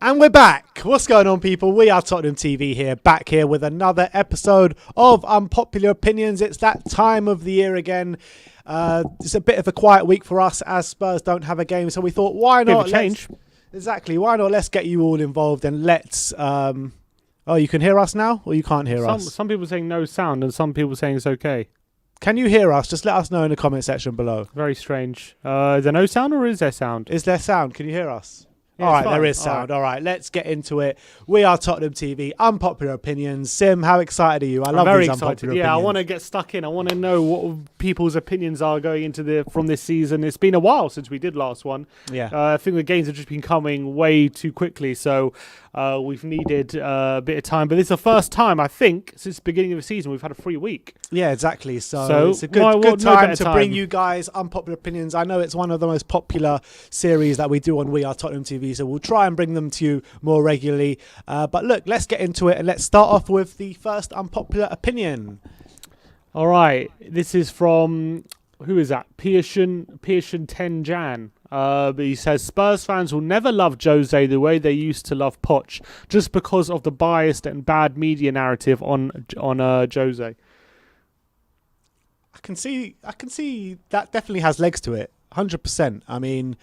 And we're back. What's going on, people? We are Tottenham TV here, back here with another episode of Unpopular Opinions. It's that time of the year again. It's a bit of a quiet week for us as Spurs don't have a game, so we thought, why not? Bit of a change. Exactly. Why not? Let's get you all involved and let's. Oh, you can hear us now, or you can't hear us? Some people saying no sound, and some people saying it's okay. Can you hear us? Just let us know in the comment section below. Very strange. Is there no sound, or is there sound? Is there sound? Can you hear us? Yeah, all right, fine. there is sound. All right, let's get into it. We are Tottenham TV, Unpopular Opinions. Sim, how excited are you? I love very these excited. unpopular Yeah, opinions. I want to get stuck in. I want to know what people's opinions are going into from this season. It's been a while since we did last one. Yeah. I think the games have just been coming way too quickly, so we've needed a bit of time. But this is the first time, I think, since the beginning of the season, we've had a free week. Yeah, exactly. So it's a good no time better to bring you guys unpopular opinions. I know it's one of the most popular series that we do on We Are Tottenham TV, so we'll try and bring them to you more regularly. But look, let's get into it and let's start off with the first unpopular opinion. All right, this is from, who is that? Pearson 10 Jan. But he says, Spurs fans will never love Jose the way they used to love Poch, just because of the biased and bad media narrative on Jose. I can see that definitely has legs to it, 100%. I mean,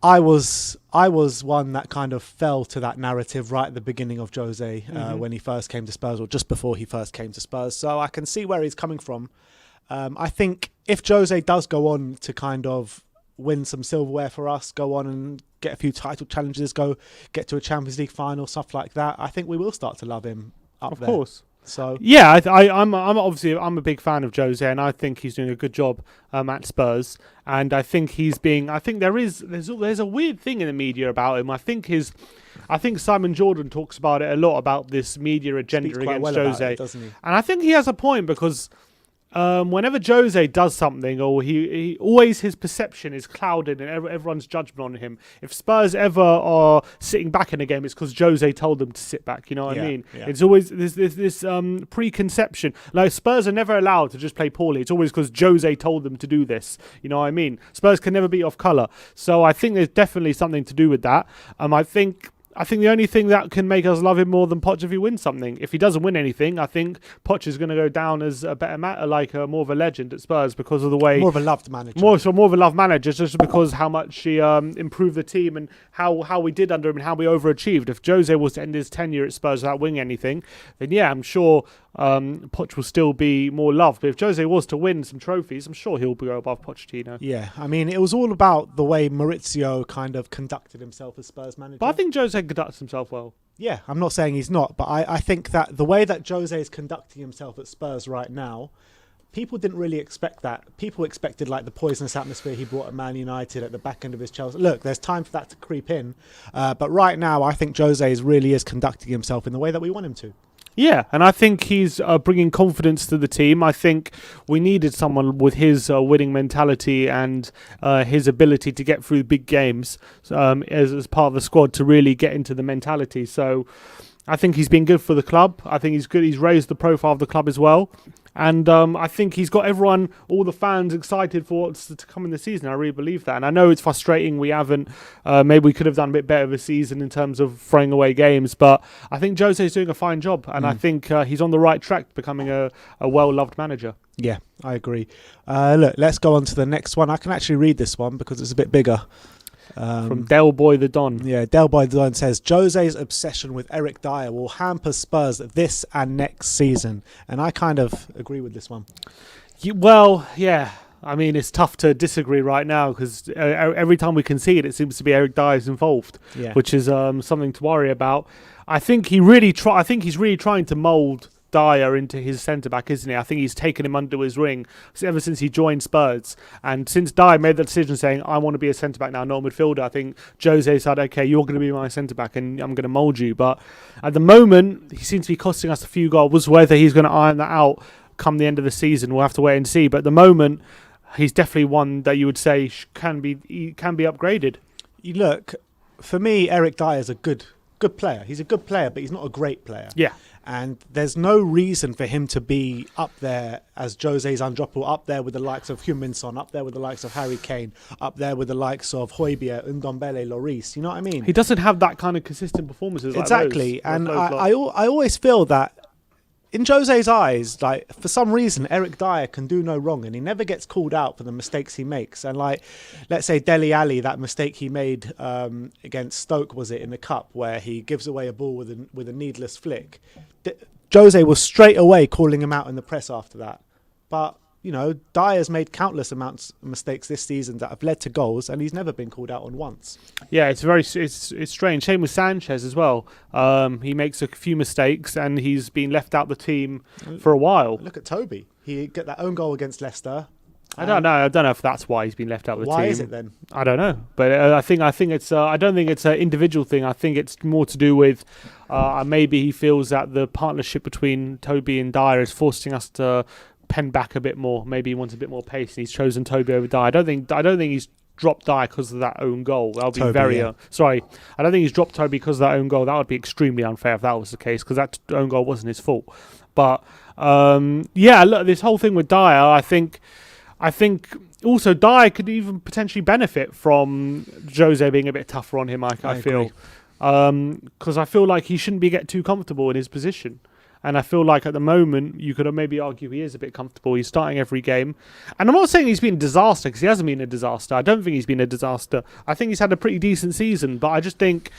I was one that kind of fell to that narrative right at the beginning of Jose when he first came to Spurs, or just before he first came to Spurs. So I can see where he's coming from. I think if Jose does go on to kind of win some silverware for us, go on and get a few title challenges, go get to a Champions League final, stuff like that, I think we will start to love him up there. Of course. So yeah, I'm obviously a big fan of Jose, and I think he's doing a good job at Spurs. And I think there's a weird thing in the media about him. I think Simon Jordan talks about it a lot, about this media agenda against Jose, doesn't he? And I think he has a point, because whenever Jose does something, or he always, his perception is clouded and everyone's judgment on him. If Spurs ever are sitting back in a game, it's because Jose told them to sit back. You know what I mean? Yeah. It's always this preconception. Like, Spurs are never allowed to just play poorly. It's always because Jose told them to do this. You know what I mean? Spurs can never be off colour. So I think there's definitely something to do with that. I think the only thing that can make us love him more than Poch if he wins something. If he doesn't win anything, I think Poch is going to go down as a better more of a legend at Spurs, because of the way... More of a loved manager. More of a loved manager, just because how much he improved the team and how we did under him and how we overachieved. If Jose was to end his tenure at Spurs without winning anything, then yeah, I'm sure Poch will still be more loved. But if Jose was to win some trophies, I'm sure he'll go above Pochettino. Yeah, I mean, it was all about the way Maurizio kind of conducted himself as Spurs manager. But I think Jose conducts himself well. Yeah, I'm not saying he's not, but I think that the way that Jose is conducting himself at Spurs right now, people didn't really expect that. People expected like the poisonous atmosphere he brought at Man United at the back end of his Chelsea. Look, there's time for that to creep in. But right now, I think Jose really is conducting himself in the way that we want him to. Yeah, and I think he's bringing confidence to the team. I think we needed someone with his winning mentality and his ability to get through big games as part of the squad to really get into the mentality. So I think he's been good for the club. I think he's good. He's raised the profile of the club as well. And I think he's got all the fans excited for what's to come in the season. I really believe that. And I know it's frustrating. We haven't, maybe we could have done a bit better of a season in terms of throwing away games. But I think Jose's doing a fine job. And I think he's on the right track, becoming a well-loved manager. Yeah, I agree. Look, let's go on to the next one. I can actually read this one because it's a bit bigger. From Del Boy the Don. Yeah, Del Boy the Don says, Jose's obsession with Eric Dier will hamper Spurs this and next season. And I kind of agree with this one. Yeah. I mean, it's tough to disagree right now, because every time we concede, it seems to be Eric Dier's involved, which is something to worry about. I think he's really trying to mould Dier into his centre-back, isn't he? I think he's taken him under his wing ever since he joined Spurs. And since Dier made the decision saying, I want to be a centre-back now, not a midfielder, I think Jose said, okay, you're going to be my centre-back and I'm going to mould you. But at the moment, he seems to be costing us a few goals. Whether he's going to iron that out come the end of the season, we'll have to wait and see. But at the moment, he's definitely one that you would say can be upgraded. You look, for me, Eric Dier is a good good player. He's a good player, but he's not a great player. Yeah. And there's no reason for him to be up there as Jose's undroppable, up there with the likes of Heung-min Son, up there with the likes of Harry Kane, up there with the likes of Hojbjerg, Ndombele, Lloris. You know what I mean? He doesn't have that kind of consistent performances. Exactly. Like and those I always feel that in Jose's eyes, like, for some reason, Eric Dier can do no wrong, and he never gets called out for the mistakes he makes. And like, let's say Dele Alli, that mistake he made against Stoke, was it in the cup, where he gives away a ball with a needless flick. Jose was straight away calling him out in the press after that. But you know, Dier's made countless amounts of mistakes this season that have led to goals, and he's never been called out on once. Yeah, it's strange. Same with Sanchez as well. He makes a few mistakes, and he's been left out the team for a while. Look at Toby. He got that own goal against Leicester. I don't know. I don't know if that's why he's been left out of the team. Why is it then? I don't know. But I think it's. I don't think it's an individual thing. I think it's more to do with maybe he feels that the partnership between Toby and Dier is forcing us to pen back a bit more. Maybe he wants a bit more pace, and he's chosen Toby over Dier. I don't think he's dropped Dier because of that own goal. That would be Toby, sorry. I don't think he's dropped Toby because of that own goal. That would be extremely unfair if that was the case, because that own goal wasn't his fault. But look, this whole thing with Dier, I think also Dier could even potentially benefit from Jose being a bit tougher on him. I feel, because I feel like he shouldn't get too comfortable in his position. And I feel like at the moment, you could maybe argue he is a bit comfortable. He's starting every game. And I'm not saying he's been a disaster, because he hasn't been a disaster. I don't think he's been a disaster. I think he's had a pretty decent season. But I just think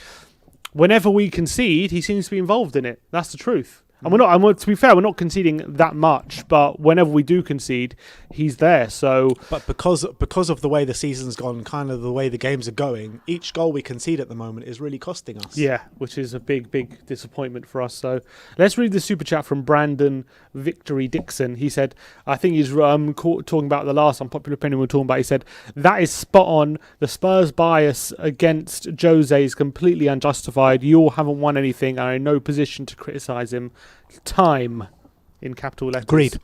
whenever we concede, he seems to be involved in it. That's the truth. And to be fair, we're not conceding that much, but whenever we do concede, he's there. So, but because of the way the season's gone, kind of the way the games are going, each goal we concede at the moment is really costing us. Yeah, which is a big disappointment for us. So let's read the super chat from Brandon Victory Dixon. He said, I think he's talking about the last unpopular opinion we were talking about. He said, that is spot on. The Spurs bias against Jose is completely unjustified. You all haven't won anything and are in no position to criticise him. Time in capital letters. Agreed.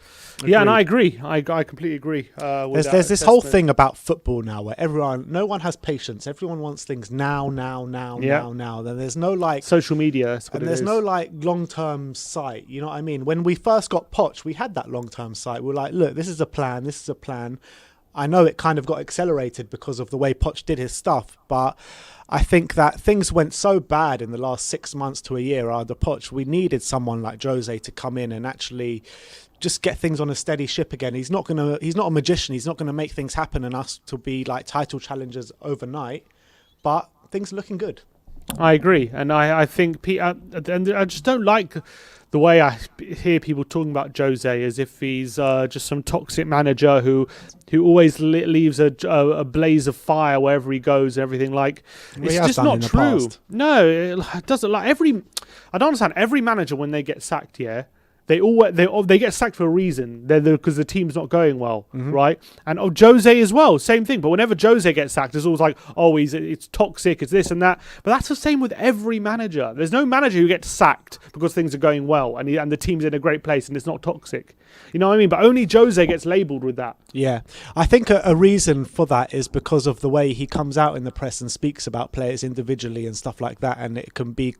Yeah, and I agree. I completely agree. There's this whole thing about football now where no one has patience. Everyone wants things now. Then there's no like social media, and there's no like long-term sight. You know what I mean? When we first got Poch, we had that long-term sight. We're like, look, this is a plan. This is a plan. I know it kind of got accelerated because of the way Poch did his stuff, but I think that things went so bad in the last 6 months to a year under Poch. We needed someone like Jose to come in and actually just get things on a steady ship again. He's not a magician. He's not gonna make things happen and us to be like title challengers overnight. But things are looking good. I agree, and I think and I just don't like the way I hear people talking about Jose as if he's just some toxic manager who always leaves a blaze of fire wherever he goes and everything. Like, it's just not true. No, it doesn't. Like I don't understand. Every manager, when they get sacked, they get sacked for a reason. Because the team's not going well, right? And Jose as well, same thing. But whenever Jose gets sacked, it's always like, it's toxic, it's this and that. But that's the same with every manager. There's no manager who gets sacked because things are going well and the team's in a great place and it's not toxic. You know what I mean? But only Jose gets labelled with that. Yeah, I think a reason for that is because of the way he comes out in the press and speaks about players individually and stuff like that, and it can be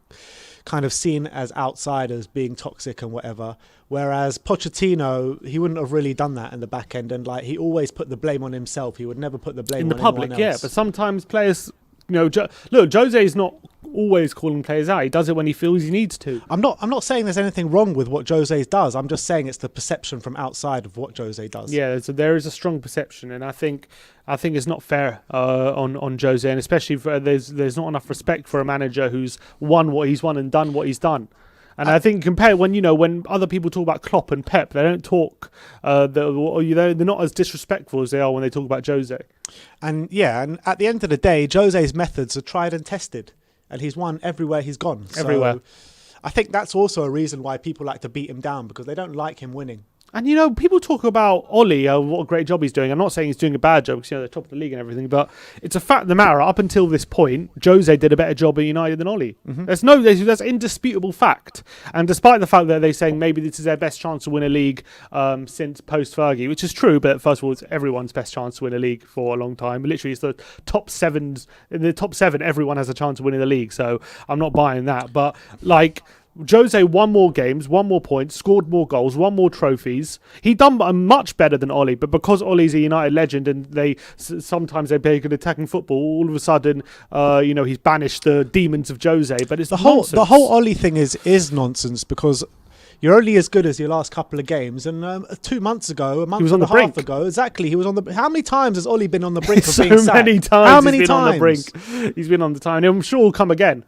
kind of seen as outsiders being toxic and whatever, whereas Pochettino, he wouldn't have really done that in the back end, and like he always put the blame on himself. He would never put the blame in the on public. anyone else. Yeah, but sometimes players, look, Jose is not always calling players out. He does it when he feels he needs to. I'm not saying there's anything wrong with what Jose does. I'm just saying it's the perception from outside of what Jose does. Yeah, so there is a strong perception, and I think it's not fair on Jose, and especially there's not enough respect for a manager who's won what he's won and done what he's done. And I think compare when other people talk about Klopp and Pep, they don't talk. They're not as disrespectful as they are when they talk about Jose. And at the end of the day, Jose's methods are tried and tested, and he's won everywhere he's gone. Everywhere. So I think that's also a reason why people like to beat him down, because they don't like him winning. And, people talk about Ollie, what a great job he's doing. I'm not saying he's doing a bad job because, they're top of the league and everything, but it's a fact of the matter. Up until this point, Jose did a better job at United than Ollie. Mm-hmm. That's indisputable fact. And despite the fact that they're saying maybe this is their best chance to win a league since post-Fergie, which is true, but first of all, it's everyone's best chance to win a league for a long time. Literally, it's the top sevens. In the top seven, everyone has a chance of winning the league, so I'm not buying that. But, Jose won more games, won more points, scored more goals, won more trophies. He done much better than Ollie, but because Ollie's a United legend and sometimes they play good attacking football, all of a sudden, he's banished the demons of Jose. But it's nonsense. The whole Ollie thing is nonsense because you're only as good as your last couple of games. And 2 months ago, a month and a half ago, exactly, he was on the. How many times has Ollie been on the brink of being sacked? So many times. How many he's been times? on the brink. He's been on the time. And I'm sure he'll come again.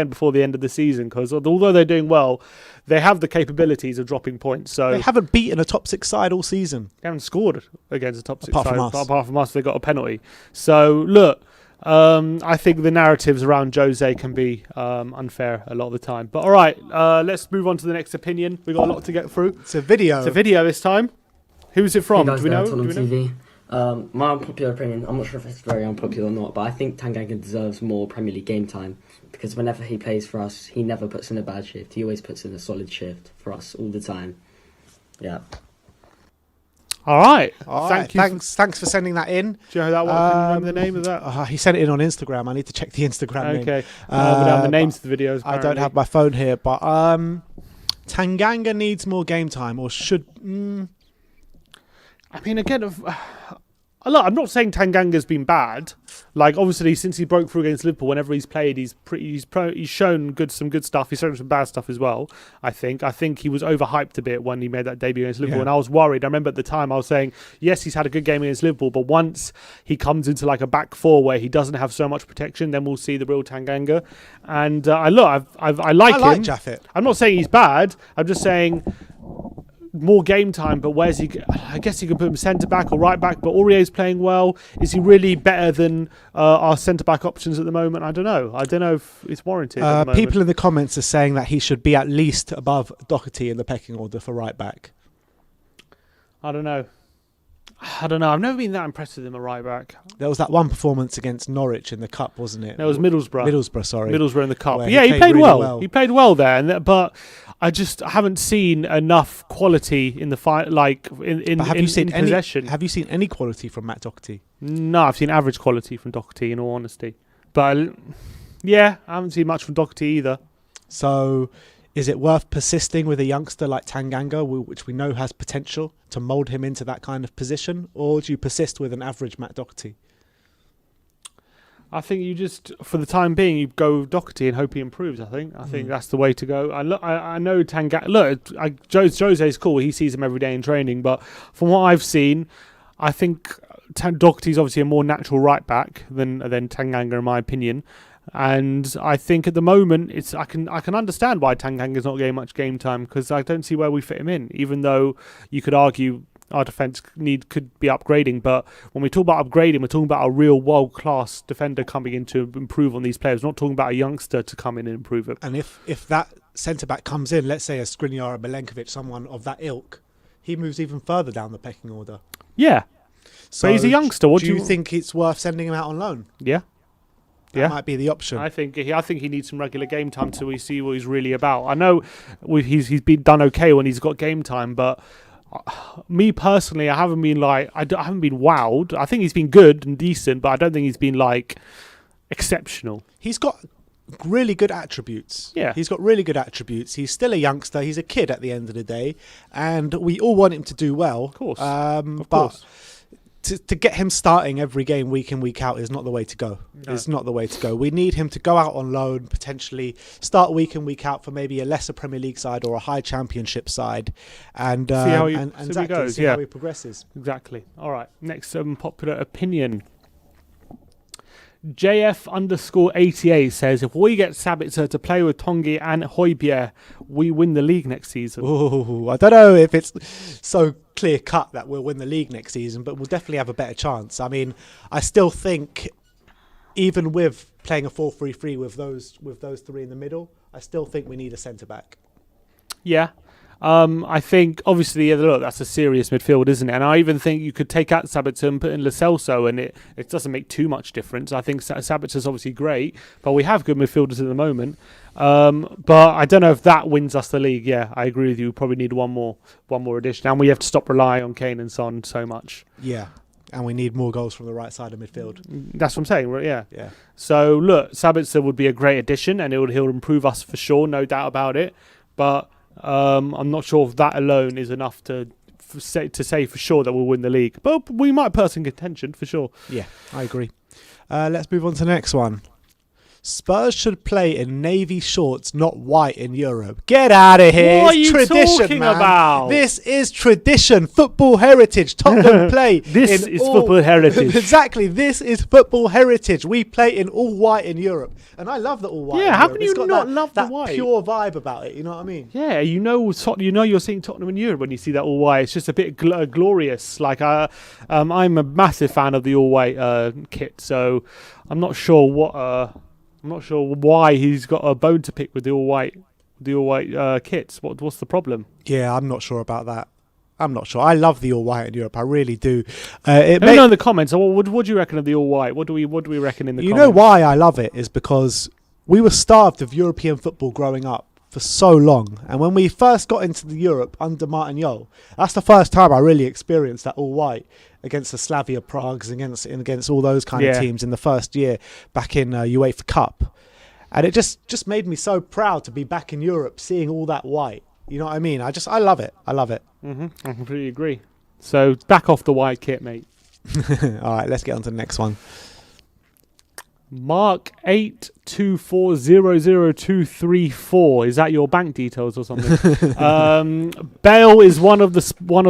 Before the end of the season because although they're doing well, they have the capabilities of dropping points. So they haven't beaten a top six side all season. They haven't scored against a top six apart side. From us. Apart from us, they got a penalty. So look. I think the narratives around Jose can be unfair a lot of the time. But all right, let's move on to the next opinion. We've got a lot to get through. It's a video. It's a video this time. Who's it from? Hey guys, Do we know? Tottenham TV. My unpopular opinion, I'm not sure if it's very unpopular or not, but I think Tanganga deserves more Premier League game time because whenever he plays for us, he never puts in a bad shift. He always puts in a solid shift for us all the time. Yeah. All right. Thanks for sending that in. Do you know that one? Can you remember the name of that? He sent it in on Instagram. I need to check the Instagram name. Okay. The names of the videos. Apparently. I don't have my phone here, but Tanganga needs more game time, or should. I mean, again, look, I'm not saying Tanganga's been bad. Obviously, since he broke through against Liverpool, whenever he's played, he's shown some good stuff. He's shown some bad stuff as well. I think he was overhyped a bit when he made that debut against Liverpool, and I was worried. I remember at the time I was saying, yes, he's had a good game against Liverpool, but once he comes into a back four where he doesn't have so much protection, then we'll see the real Tanganga. And I like him. Jaffet. I'm not saying he's bad. I'm just saying. More game time, but where's he? I guess you can put him centre back or right back. But Aurier's playing well. Is he really better than our centre back options at the moment? I don't know. I don't know if it's warranted. At the moment. People in the comments are saying that he should be at least above Doherty in the pecking order for right back. I don't know. I've never been that impressed with him at right back. There was that one performance against Norwich in the cup, wasn't it? There was Middlesbrough. Middlesbrough in the cup. Yeah, he played really well. He played well there, but I just haven't seen enough quality in the fight, in possession. Have you seen any quality from Matt Doherty? No, I've seen average quality from Doherty, in all honesty. But I haven't seen much from Doherty either. So, is it worth persisting with a youngster like Tanganga, which we know has potential, to mould him into that kind of position, or do you persist with an average Matt Doherty? I think you just, for the time being, you go with Doherty and hope he improves. I think that's the way to go. I know Tanganga. Look, Jose's cool. He sees him every day in training, but from what I've seen, I think Doherty's obviously a more natural right back than Tanganga, in my opinion. And I think at the moment, I can understand why Tanganga's not getting much game time because I don't see where we fit him in. Even though you could argue our defence could be upgrading, but when we talk about upgrading, we're talking about a real world-class defender coming in to improve on these players. We're not talking about a youngster to come in and improve it. And if that centre-back comes in, let's say a Skriniar or Milenkovic, someone of that ilk, he moves even further down the pecking order. Yeah. So he's a youngster. Do you think it's worth sending him out on loan? Yeah. That might be the option. I think he needs some regular game time till we see what he's really about. I know he's been done okay when he's got game time, but me personally, I haven't been wowed. I think he's been good and decent, but I don't think he's been exceptional. He's got really good attributes. Yeah. He's got really good attributes. He's still a youngster. He's a kid at the end of the day, and we all want him to do well. Of course. Of course. But to get him starting every game week in, week out is not the way to go. No. It's not the way to go. We need him to go out on loan, potentially start week in, week out for maybe a lesser Premier League side or a high Championship side, and see how he goes. See how he progresses. Exactly. All right. Next popular opinion. JF_88 says, if we get Sabitzer to play with Tongi and Hojbjerg, we win the league next season. Ooh, I don't know if it's so clear cut that we'll win the league next season, but we'll definitely have a better chance. I mean, I still think even with playing a 4-3-3 with those three in the middle, I still think we need a centre back. Yeah. I think, obviously, look, that's a serious midfield, isn't it? And I even think you could take out Sabitzer and put in Lo Celso, and it doesn't make too much difference. I think Sabitzer's obviously great, but we have good midfielders at the moment. But I don't know if that wins us the league. Yeah, I agree with you. We probably need one more addition, and we have to stop relying on Kane and Son so much. Yeah, and we need more goals from the right side of midfield. That's what I'm saying, right? Yeah. Yeah. So look, Sabitzer would be a great addition, and he'll improve us for sure, no doubt about it. But I'm not sure if that alone is enough to say for sure that we'll win the league. But we might put us in contention for sure. Yeah, I agree. Let's move on to the next one. Spurs should play in navy shorts, not white in Europe. Get out of here. What it's are you tradition, talking man. about? This is tradition. Football heritage. Tottenham play. This is football heritage. Exactly. This is football heritage. We play in all white in Europe. And I love the all white. Yeah, how Europe. can you not love the white? That pure vibe about it. You know what I mean? Yeah, you know you're seeing Tottenham in Europe when you see that all white. It's just a bit glorious. Like I'm a massive fan of the all white kit, so I'm not sure why he's got a bone to pick with the all white kits. What's the problem? Yeah, I'm not sure about that. I'm not sure. I love the all white in Europe. I really do. Let me know in the comments. What do you reckon of the all white? What do we reckon in the comments? You know why I love it is because we were starved of European football growing up for so long, and when we first got into the Europe under Martin, that's the first time I really experienced that all white against the Slavia Pragues and against all those kind of teams in the first year back in UEFA Cup, and it just made me so proud to be back in Europe seeing all that white. You know what I mean? I love it. I love it. I completely agree. So back off the white kit, mate. All right, let's get on to the next one. Mark 82400234. Is that your bank details or something? Bale is one of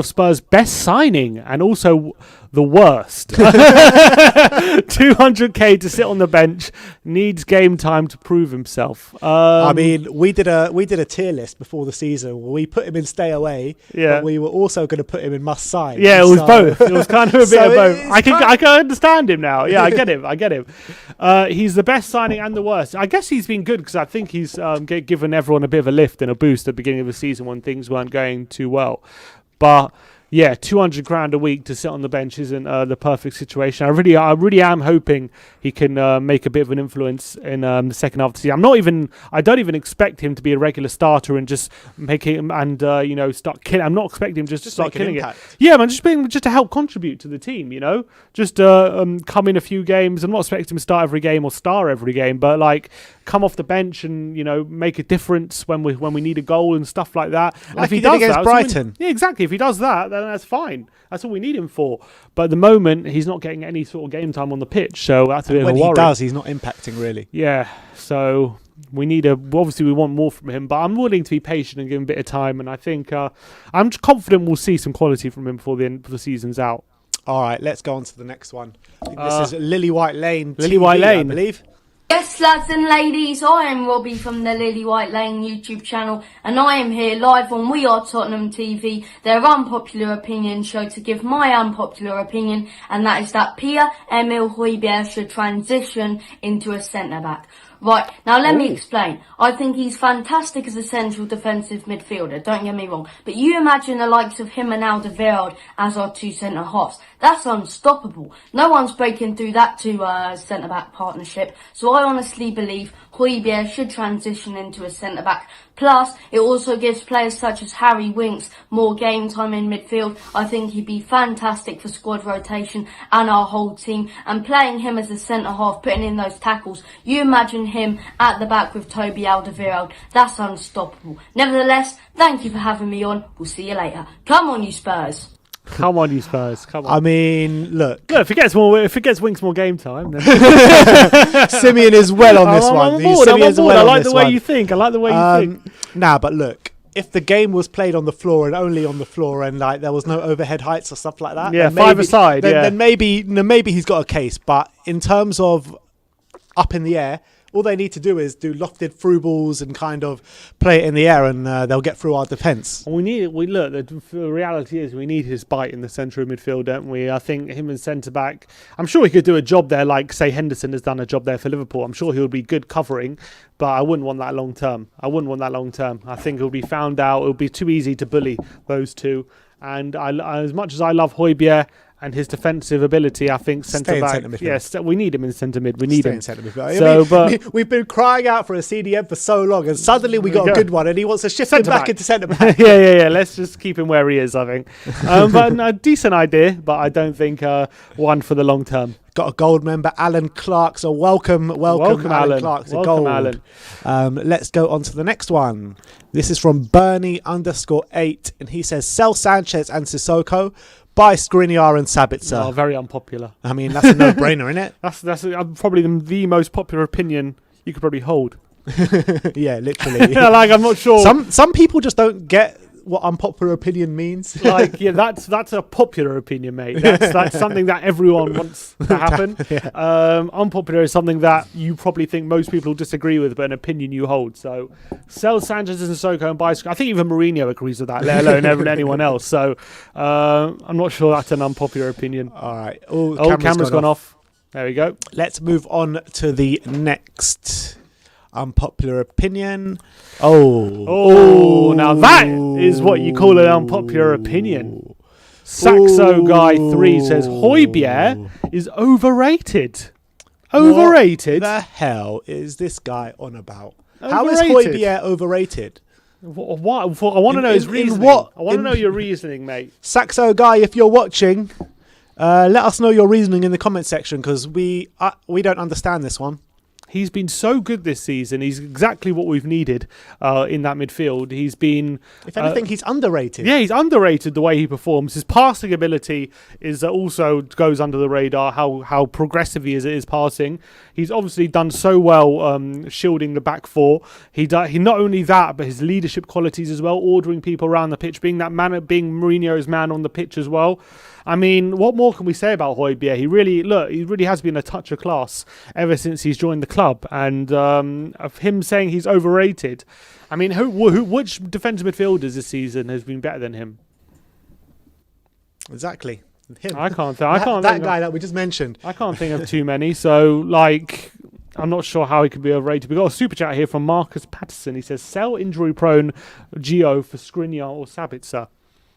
Spurs' best signing and also the worst. 200k to sit on the bench, needs game time to prove himself. I mean, we did a tier list before the season where we put him in stay away, but we were also going to put him in must sign. Yeah, it was both. It was kind of a bit of both. I can understand him now. Yeah, I get him. He's the best signing and the worst. I guess he's been good because I think he's given everyone a bit of a lift and a boost at the beginning of the season when things weren't going too well. But yeah, 200 grand a week to sit on the bench isn't the perfect situation. I really am hoping he can make a bit of an influence in the second half of the season. I don't even expect him to be a regular starter and just make him and start killing. I'm not expecting him just to start killing it. Yeah, man, just to help contribute to the team. Just come in a few games. I'm not expecting him to start every game or star every game, but like come off the bench and make a difference when we need a goal and stuff like that. Like he did against Brighton. Yeah, exactly. If he does that, then that's fine. That's all we need him for. But at the moment, he's not getting any sort of game time on the pitch, so that's a bit of a worry. When he does, he's not impacting really. Yeah, so we want more from him, but I'm willing to be patient and give him a bit of time, and I think I'm confident we'll see some quality from him before the season's out. All right, let's go on to the next one. I think this is Lily White Lane. Lily White Lane, I believe. Yes, lads and ladies, I am Robbie from the Lily White Lane YouTube channel, and I am here live on We Are Tottenham TV, their unpopular opinion show, to give my unpopular opinion, and that is that Pierre-Emile Hojbjerg should transition into a centre-back. Right, now let me explain. I think he's fantastic as a central defensive midfielder, don't get me wrong. But you imagine the likes of him and Alderweireld as our two centre-halves. That's unstoppable. No one's breaking through that two centre-back partnership. So I honestly believe Hojbjerg should transition into a centre-back. Plus, it also gives players such as Harry Winks more game time in midfield. I think he'd be fantastic for squad rotation and our whole team. And playing him as a centre-half, putting in those tackles, you imagine him at the back with Toby Alderweireld. That's unstoppable. Nevertheless, thank you for having me on. We'll see you later. Come on, you Spurs. Come on, you Spurs. Come on. I mean, look, if it gets Winks more game time, then Simeon is well on this one. I'm on board. I like the way you think. Nah, but look, if the game was played on the floor and only on the floor, and like there was no overhead heights or stuff like that, yeah, five-a-side, then maybe he's got a case. But in terms of up in the air. All they need to do is do lofted through balls and kind of play it in the air, and they'll get through our defence. The reality is we need his bite in the centre of midfield, don't we? I think him and centre back. I'm sure he could do a job there, like say Henderson has done a job there for Liverpool. I'm sure he'll be good covering, but I wouldn't want that long term. I think it'll be found out. It'll be too easy to bully those two. And as much as I love Hojbjerg and his defensive ability, I think centre back. Yes, we need him in centre mid. We need him. We've been crying out for a CDM for so long, and suddenly we got a good one, and he wants to shift him back into centre back. yeah. Let's just keep him where he is, I think. But a decent idea, but I don't think one for the long term. Got a gold member, Alan Clark. So welcome, Alan Clark to gold. Alan. Let's go on to the next one. This is from Bernie_8, and he says sell Sanchez and Sissoko, buy Skriniar and Sabitzer. Oh, very unpopular. I mean, that's a no-brainer, isn't it? That's probably the most popular opinion you could probably hold. Yeah, literally. I'm not sure. Some people just don't get what unpopular opinion means. That's a popular opinion, mate. That's something that everyone wants to happen. Yeah. Unpopular is something that you probably think most people disagree with, but an opinion you hold. So sell Sanchez and Sissoko and buy. I think even Mourinho agrees with that, let alone anyone else. So I'm not sure that's an unpopular opinion. All right. Camera's gone off. There we go. Let's move on to the next unpopular opinion. Now that is what you call an unpopular opinion. Saxo Guy 3 says Hojbjerg is overrated. Overrated? What the hell is this guy on about? How is Hojbjerg overrated? What? I want to know his reasoning. I want to know your reasoning, mate. Saxo Guy, if you're watching, let us know your reasoning in the comment section, because we don't understand this one. He's been so good this season. He's exactly what we've needed in that midfield. He's been... If anything, he's underrated. Yeah, he's underrated the way he performs. His passing ability is also goes under the radar, how progressive he is at his passing. He's obviously done so well shielding the back four. He not only that, but his leadership qualities as well, ordering people around the pitch, being Mourinho's man on the pitch as well. I mean, what more can we say about Hojbjerg? He really has been a touch of class ever since he's joined the club. And of him saying he's overrated, I mean, which defensive midfielders this season has been better than him? Exactly. Him. I can't that guy that we just mentioned. I can't think of too many. So, I'm not sure how he could be overrated. We've got a super chat here from Marcus Patterson. He says, sell injury-prone Gio for Skriniar or Sabitzer.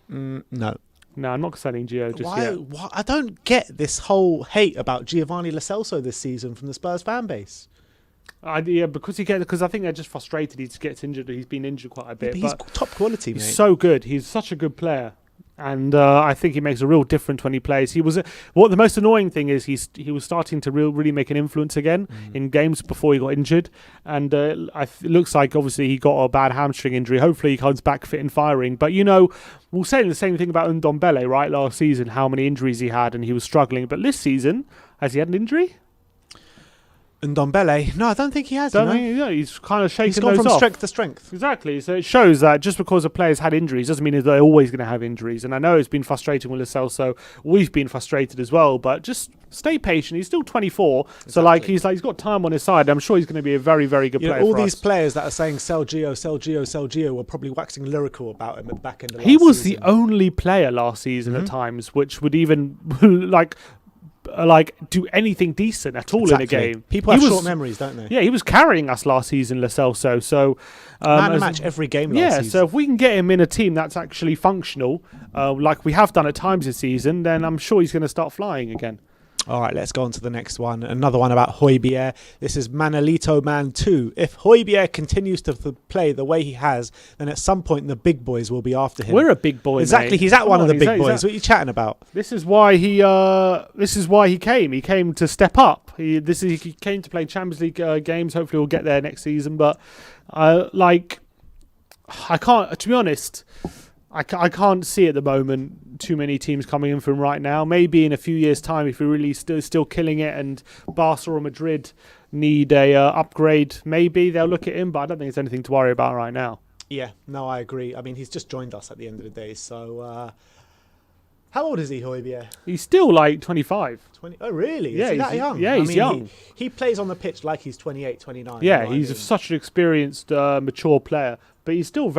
No. No, I'm not selling Gio just yet. Why? I don't get this whole hate about Giovanni Lo Celso this season from the Spurs fan base. Because I think they're just frustrated. He just gets injured. He's been injured quite a bit. But he's top quality, mate. He's so good. He's such a good player. And I think he makes a real difference when he plays. The most annoying thing is he was starting to really make an influence again in games before he got injured. And it looks like obviously he got a bad hamstring injury. Hopefully he comes back fit and firing. But we'll say the same thing about Ndombele, right? Last season, how many injuries he had and he was struggling. But this season, has he had an injury? Ndombele? No, I don't think he has. He's kind of shaking those off. He's gone from strength to strength. Exactly. So it shows that just because a player's had injuries doesn't mean they're always going to have injuries. And I know it's been frustrating with Lo Celso. We've been frustrated as well. But just stay patient. He's still 24. Exactly. So he's got time on his side. I'm sure he's going to be a very, very good player. All these players that are saying sell Gio were probably waxing lyrical about him at the back end of last season. He was the only player last season at times which would even do anything decent at all in a game. People have short memories, don't they? Yeah, he was carrying us last season, Lo Celso. So man of match every game last season. So if we can get him in a team that's actually functional, like we have done at times this season, then I'm sure he's going to start flying again. All right, let's go on to the next one. Another one about Hojbjerg. This is Manolito Man 2. If Hojbjerg continues to play the way he has, then at some point the big boys will be after him. We're a big boy, exactly. Mate. He's at one of the big boys. What are you chatting about? This is why he. This is why he came. He came to step up. He came to play Champions League games. Hopefully, we'll get there next season. But I can't. To be honest, I can't see at the moment too many teams coming in for him right now. Maybe in a few years' time, if we're really still killing it and Barca or Madrid need a upgrade, maybe they'll look at him. But I don't think it's anything to worry about right now. Yeah, no, I agree. I mean, he's just joined us at the end of the day, so How old is he, Hojbjerg? He's still like 25. 20. Oh, really? Yeah, Is he that young? Yeah, he's young. He plays on the pitch like he's 28, 29. Yeah, you know what he's I mean? such an experienced, mature player. But he's still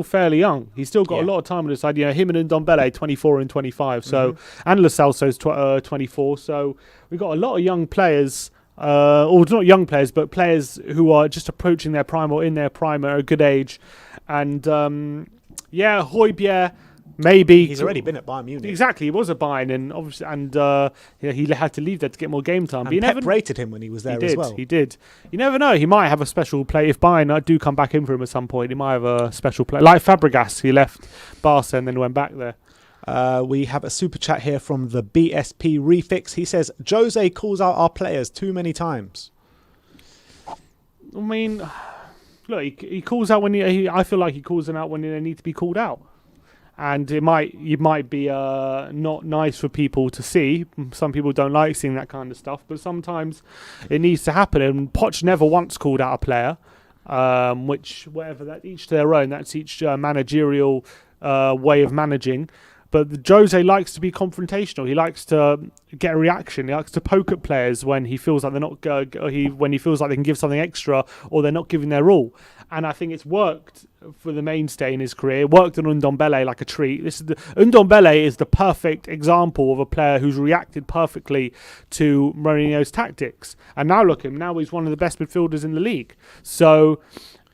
fairly young. He's still got a lot of time on his side. You know, him and Ndombele, 24 and 25. So, and Lo Celso's 24. So we've got a lot of young players, or not young players, but players who are just approaching their prime or in their prime at a good age. And Hojbjerg. Maybe he's already been at Bayern Munich. Exactly, he was at Bayern, and obviously, he had to leave there to get more game time. And but Pep rated him when he was there as well. He did. You never know. He might have a special play if Bayern do come back in for him at some point. He might have a special play, like Fabregas. He left Barca and then went back there. We have a super chat here from the BSP Refix. He says Jose calls out our players too many times. I mean, look, he calls out when I feel like he calls them out when they need to be called out. And it might be not nice for people to see. Some people don't like seeing that kind of stuff, but sometimes it needs to happen. And Poch never once called out a player, which whatever that each to their own. That's each managerial way of managing. But Jose likes to be confrontational. He likes to get a reaction. He likes to poke at players when he feels like they're not. When he feels like they can give something extra or they're not giving their all. And I think it's worked for the mainstay in his career. It worked on Ndombele like a treat. Ndombele is the perfect example of a player who's reacted perfectly to Mourinho's tactics. And now look at him. Now he's one of the best midfielders in the league. So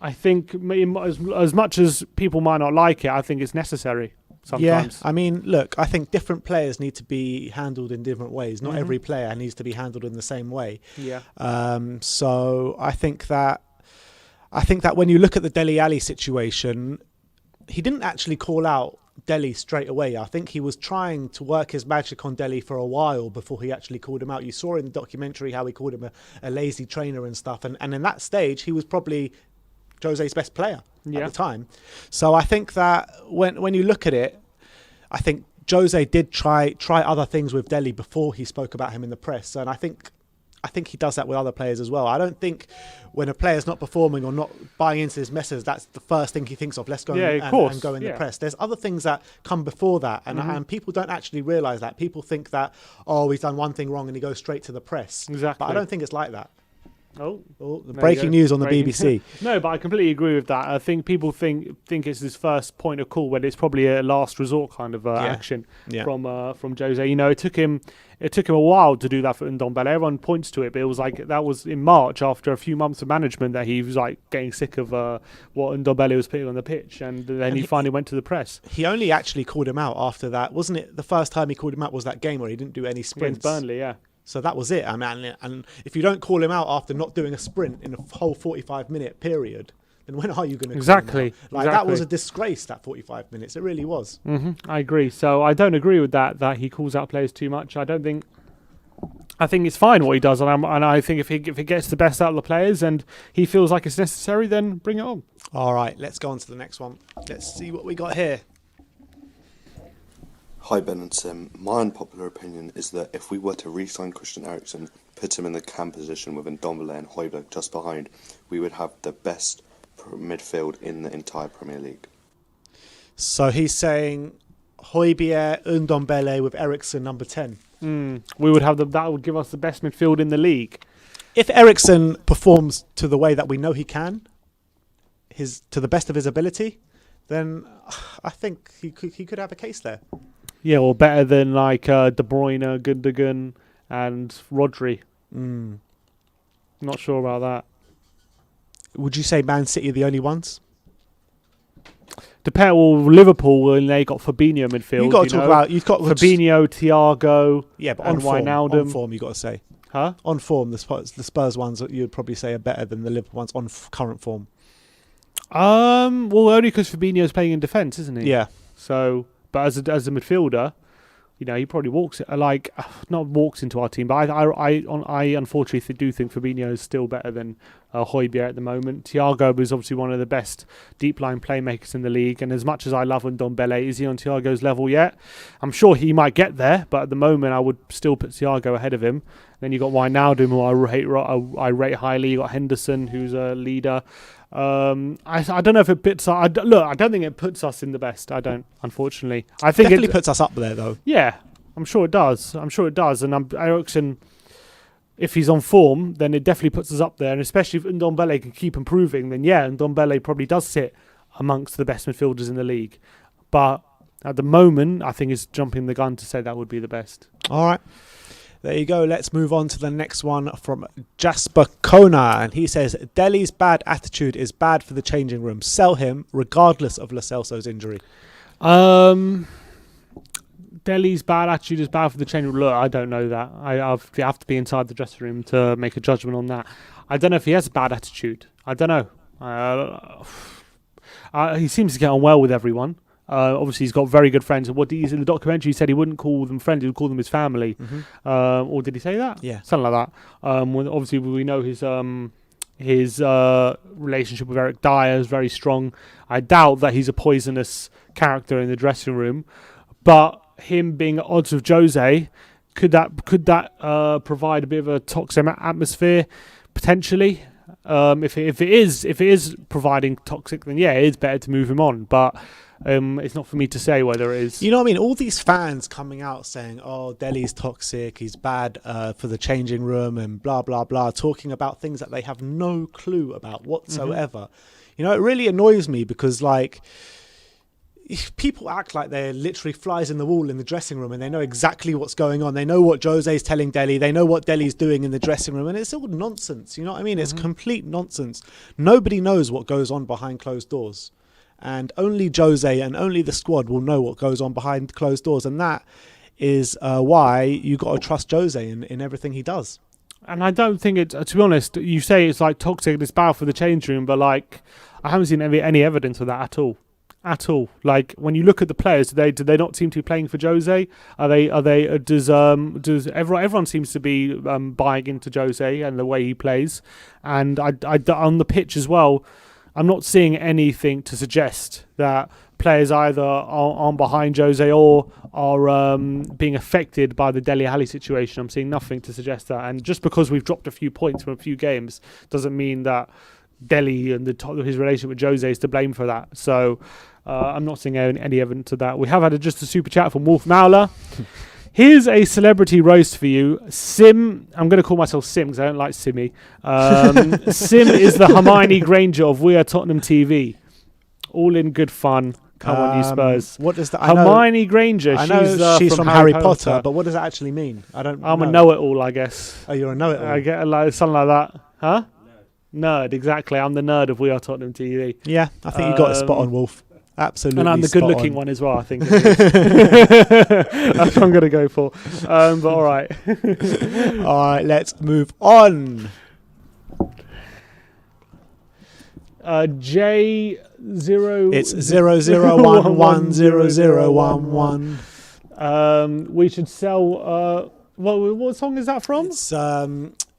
I think as much as people might not like it, I think it's necessary. Sometimes. Yeah, I mean, look, I think different players need to be handled in different ways. Not every player needs to be handled in the same way. Yeah. So I think that when you look at the Dele Alli situation, he didn't actually call out Dele straight away. I think he was trying to work his magic on Dele for a while before he actually called him out. You saw in the documentary how he called him a lazy trainer and stuff. And in that stage, he was probably Jose's best player at the time. So I think that when you look at it, I think Jose did try other things with Dele before he spoke about him in the press. And I think he does that with other players as well. I don't think when a player's not performing or not buying into his message, that's the first thing he thinks of. Let's go and go in the press. There's other things that come before that. And people don't actually realise that. People think that, he's done one thing wrong and he goes straight to the press. Exactly. But I don't think it's like that. Breaking news on the BBC. No, but I completely agree with that. I think people think it's his first point of call when it's probably a last resort kind of action from Jose. You know, it took him a while to do that for Ndombele. Everyone points to it, but it was like that was in March after a few months of management that he was like getting sick of what Ndombele was putting on the pitch, and then he finally went to the press. He only actually called him out after that, wasn't it? The first time he called him out was that game where he didn't do any sprints. Against Burnley, yeah. So that was it. I mean, and if you don't call him out after not doing a sprint in a whole 45-minute period, then when are you going to call him out? That was a disgrace, that 45 minutes. It really was. I agree. So I don't agree with that he calls out players too much. I think it's fine what he does, and I think if he gets the best out of the players and he feels like it's necessary, then bring it on. All right, let's go on to the next one. Let's see what we got here. Hi Ben and Sim, my unpopular opinion is that if we were to re-sign Christian Eriksen, put him in the cam position with Ndombele and Hojbjerg just behind, we would have the best midfield in the entire Premier League. So he's saying Hojbjerg, Ndombele with Eriksen number 10. We would have that would give us the best midfield in the league. If Eriksen performs to the way that we know he can, to the best of his ability, then I think he could have a case there. Yeah, or better than like De Bruyne, Gundogan, and Rodri. Not sure about that. Would you say Man City are the only ones? Liverpool, when they got Fabinho midfield. You've got to talk about. You've got Fabinho, Thiago. Yeah, but and on form, you've got to say. Huh? On form, the Spurs ones you'd probably say are better than the Liverpool ones on current form. Well, only because Fabinho's playing in defence, isn't he? Yeah. So, but as a midfielder, you know, he probably not walks into our team, but I unfortunately do think Fabinho is still better than Hojbjerg at the moment. Thiago is obviously one of the best deep line playmakers in the league, and as much as I love Ndombele, is he on Thiago's level yet? I'm sure he might get there, but at the moment I would still put Thiago ahead of him. Then you got Wijnaldum, who I rate highly. You got Henderson, who's a leader. I don't know if it puts us. Look, I don't think it puts us in the best. I don't, unfortunately. I think Definitely it puts us up there, though. Yeah, I'm sure it does. And Eriksen, if he's on form, then it definitely puts us up there. And especially if Ndombele can keep improving, then yeah, Ndombele probably does sit amongst the best midfielders in the league. But at the moment, I think it's jumping the gun to say that would be the best. All right. There you go. Let's move on to the next one from Jasper Kona. And he says, Dele's bad attitude is bad for the changing room. Sell him regardless of Lo Celso's injury. Dele's bad attitude is bad for the changing room. Look, I don't know that. I have to be inside the dressing room to make a judgment on that. I don't know if he has a bad attitude. I don't know. He seems to get on well with everyone. Obviously, he's got very good friends. And what he's in the documentary, he said he wouldn't call them friends; he would call them his family. Mm-hmm. Or did he say that? Yeah, something like that. Obviously, we know his relationship with Eric Dier is very strong. I doubt that he's a poisonous character in the dressing room, but him being at odds with Jose, could that provide a bit of a toxic atmosphere potentially? If it is providing toxic, then yeah, it is better to move him on. But it's not for me to say whether it is. You know what I mean? All these fans coming out saying, oh, Dele's toxic, he's bad for the changing room and blah, blah, blah, talking about things that they have no clue about whatsoever. Mm-hmm. You know, it really annoys me because, like, people act like they're literally flies in the wall in the dressing room and they know exactly what's going on. They know what Jose's telling Dele. They know what Dele's doing in the dressing room. And it's all nonsense. You know what I mean? Mm-hmm. It's complete nonsense. Nobody knows what goes on behind closed doors. And only Jose and only the squad will know what goes on behind closed doors. And that is why you got to trust Jose in everything he does. And I don't think it, to be honest, you say it's like toxic, it's bad for the change room, but like I haven't seen any evidence of that at all. At all. Like when you look at the players, do they not seem to be playing for Jose? Does everyone seems to be buying into Jose and the way he plays? And I on the pitch as well, I'm not seeing anything to suggest that players either aren't behind Jose or are being affected by the Dele Alli situation. I'm seeing nothing to suggest that. And just because we've dropped a few points from a few games doesn't mean that Dele and his relationship with Jose is to blame for that. So I'm not seeing any evidence of that. We have had just a super chat from Wolf Mauler. Here's a celebrity roast for you. Sim, I'm going to call myself Sim because I don't like Simmy. Sim is the Hermione Granger of We Are Tottenham TV. All in good fun. Come on, you Spurs. What does that? Hermione Granger. I know she's from Harry Potter, but what does that actually mean? I'm a know-it-all, I guess. Oh, you're a know-it-all. I get something like that. Huh? Nerd, exactly. I'm the nerd of We Are Tottenham TV. Yeah, I think you got it spot on, Wolf. Absolutely. And I'm the good-looking one as well, I think. That's what I'm going to go for. But all right. All right, let's move on. J0. It's 00110011. We should sell. What song is that from?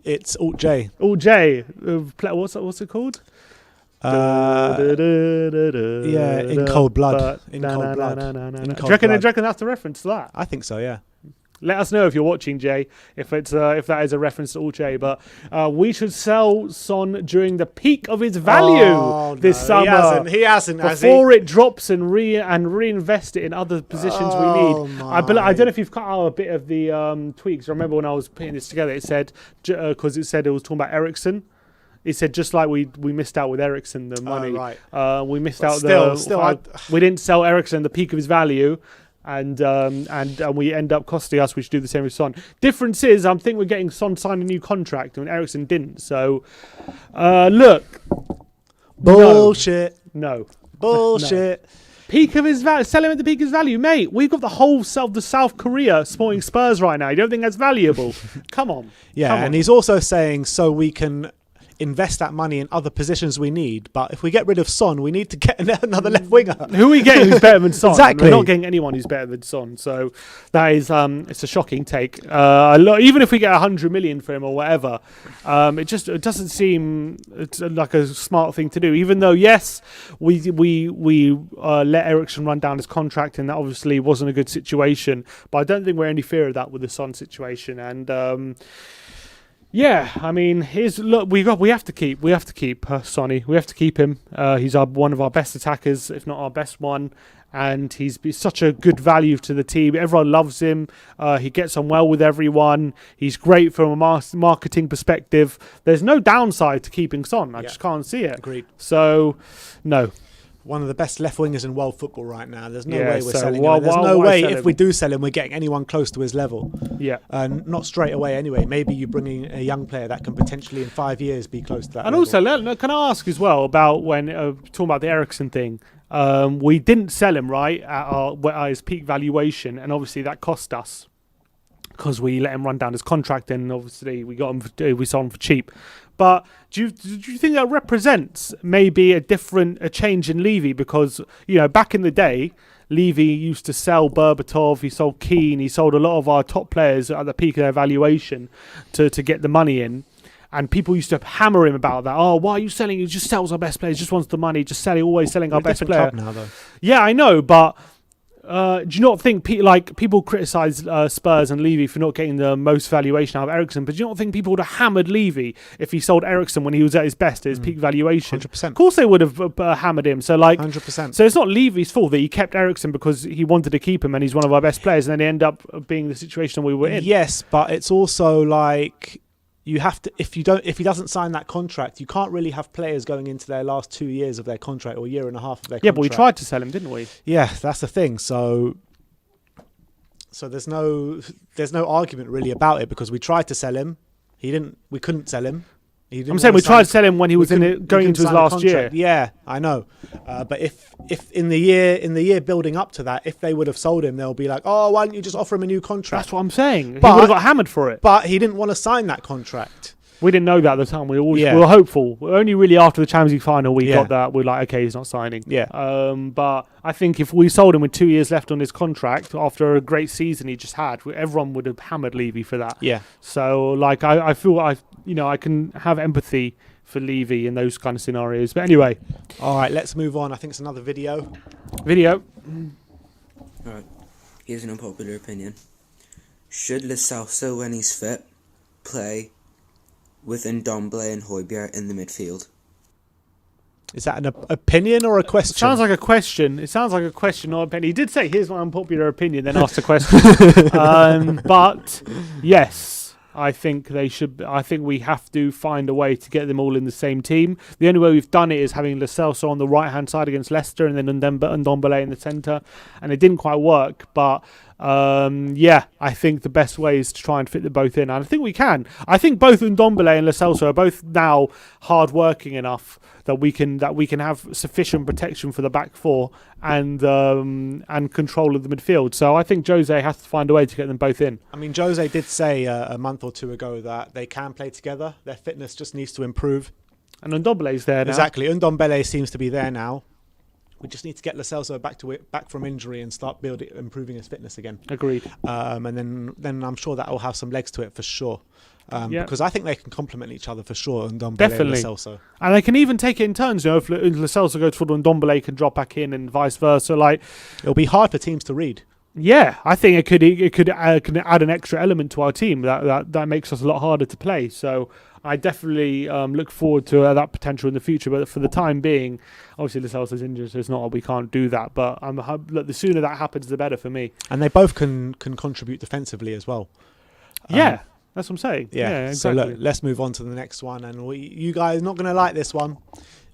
It's Alt J. Alt J. What's it called? Yeah, In Cold Blood. In Cold Blood. Do you reckon that's the reference to that? I think so, yeah. Let us know if you're watching, Jay, if that is a reference to Alt J. But we should sell Son during the peak of his value this summer. He hasn't. Before it drops and reinvest it in other positions we need. I don't know if you've cut out a bit of the tweaks. I remember when I was putting this together, it said, because it was talking about Eriksen. It said just like we missed out with Eriksen the money. Right. We missed out we didn't sell Eriksen the peak of his value. And we end up costing us. We should do the same with Son. Difference is, I think we're getting Son signed a new contract, and Eriksen didn't. So, look, bullshit. No, bullshit. No. Peak of his value. Sell him at the peak of his value, mate. We've got the whole of the South Korea sporting Spurs right now. You don't think that's valuable? Come on. Yeah, Come on. And he's also saying so we can invest that money in other positions we need. But if we get rid of Son, we need to get another left winger. Who are we getting who's better than Son? Exactly. We're not getting anyone who's better than Son. So that is it's a shocking take. Even if we get 100 million for him or whatever, it doesn't seem like a smart thing to do. Even though yes, we let Eriksen run down his contract, and that obviously wasn't a good situation. But I don't think we're any fear of that with the Son situation. And yeah, I mean, we have to keep Sonny. We have to keep him. He's one of our best attackers, if not our best one, and he's such a good value to the team. Everyone loves him. He gets on well with everyone. He's great from a marketing perspective. There's no downside to keeping Son. I just can't see it. Agreed. So, no. One of the best left wingers in world football right now. There's no way we're selling him. him. There's no way if we do sell him, we're getting anyone close to his level. Yeah. Not straight away anyway. Maybe you bring in a young player that can potentially in 5 years be close to that and level. Also, can I ask as well about when talking about the Eriksen thing? We didn't sell him right at his peak valuation, and obviously that cost us because we let him run down his contract, and obviously we got him. We sold him for cheap. But do you think that represents maybe a change in Levy? Because back in the day, Levy used to sell Berbatov, he sold Keane, he sold a lot of our top players at the peak of their valuation to get the money in. And people used to hammer him about that. Oh, why are you selling? He just sells our best players, just wants the money, just always selling our best player. Club now, though. Yeah, I know, but do you not think people criticise Spurs and Levy for not getting the most valuation out of Eriksen? But do you not think people would have hammered Levy if he sold Eriksen when he was at his best, at his peak valuation? 100%. Of course, they would have hammered him. So 100%. So it's not Levy's fault that he kept Eriksen because he wanted to keep him and he's one of our best players, and then he ended up being the situation we were in. Yes, but it's also like you have to if he doesn't sign that contract, you can't really have players going into their last 2 years of their contract or year and a half of their contract. Yeah, but we tried to sell him, didn't we? Yeah, that's the thing. So there's no argument really about it because we tried to sell him. We couldn't sell him. I'm saying we tried to sell him when he was going into his last year. Yeah, I know. But if in the year building up to that, if they would have sold him, they'll be like, oh, why don't you just offer him a new contract? That's what I'm saying. He But- would have got hammered for it. But he didn't want to sign that contract. We didn't know that at the time. We were hopeful. Only really after the Champions League final we got that. We're like, okay, he's not signing. Yeah. But I think if we sold him with 2 years left on his contract after a great season he just had, everyone would have hammered Levy for that. Yeah. So I feel I can have empathy for Levy in those kind of scenarios. But anyway. All right, let's move on. I think it's another video. Alright, here's an unpopular opinion. Should Lo Celso, when he's fit, play with Ndombele and Hojbjerg in the midfield? Is that an opinion or a question? It sounds like a question, not an opinion. He did say, here's my unpopular opinion, then asked a question. But yes, I think they should. I think we have to find a way to get them all in the same team. The only way we've done it is having Lo Celso on the right-hand side against Leicester and then Ndombele in the centre. And it didn't quite work, but I think the best way is to try and fit them both in, and I think we can. I think both Ndombele and Lo Celso are both now hard-working enough that we can have sufficient protection for the back four and control of the midfield. So I think Jose has to find a way to get them both in. I mean, Jose did say a month or two ago that they can play together. Their fitness just needs to improve. And Ndombele's there now. Exactly. Ndombele seems to be there now. We just need to get Lo Celso back from injury and start improving his fitness again. Agreed. And then I'm sure that will have some legs to it for sure. Because I think they can complement each other for sure. Ndombele Definitely. and Lo Celso. And they can even take it in turns. If Lo Celso goes forward, Ndombele can drop back in, and vice versa. It'll be hard for teams to read. Yeah, I think it could add an extra element to our team that makes us a lot harder to play. So I definitely look forward to that potential in the future. But for the time being, obviously Lo Celso's injured, so it's not we can't do that. But the sooner that happens, the better for me. And they both can contribute defensively as well. Yeah, that's what I'm saying. Yeah, exactly. So look, let's move on to the next one. And you guys are not going to like this one.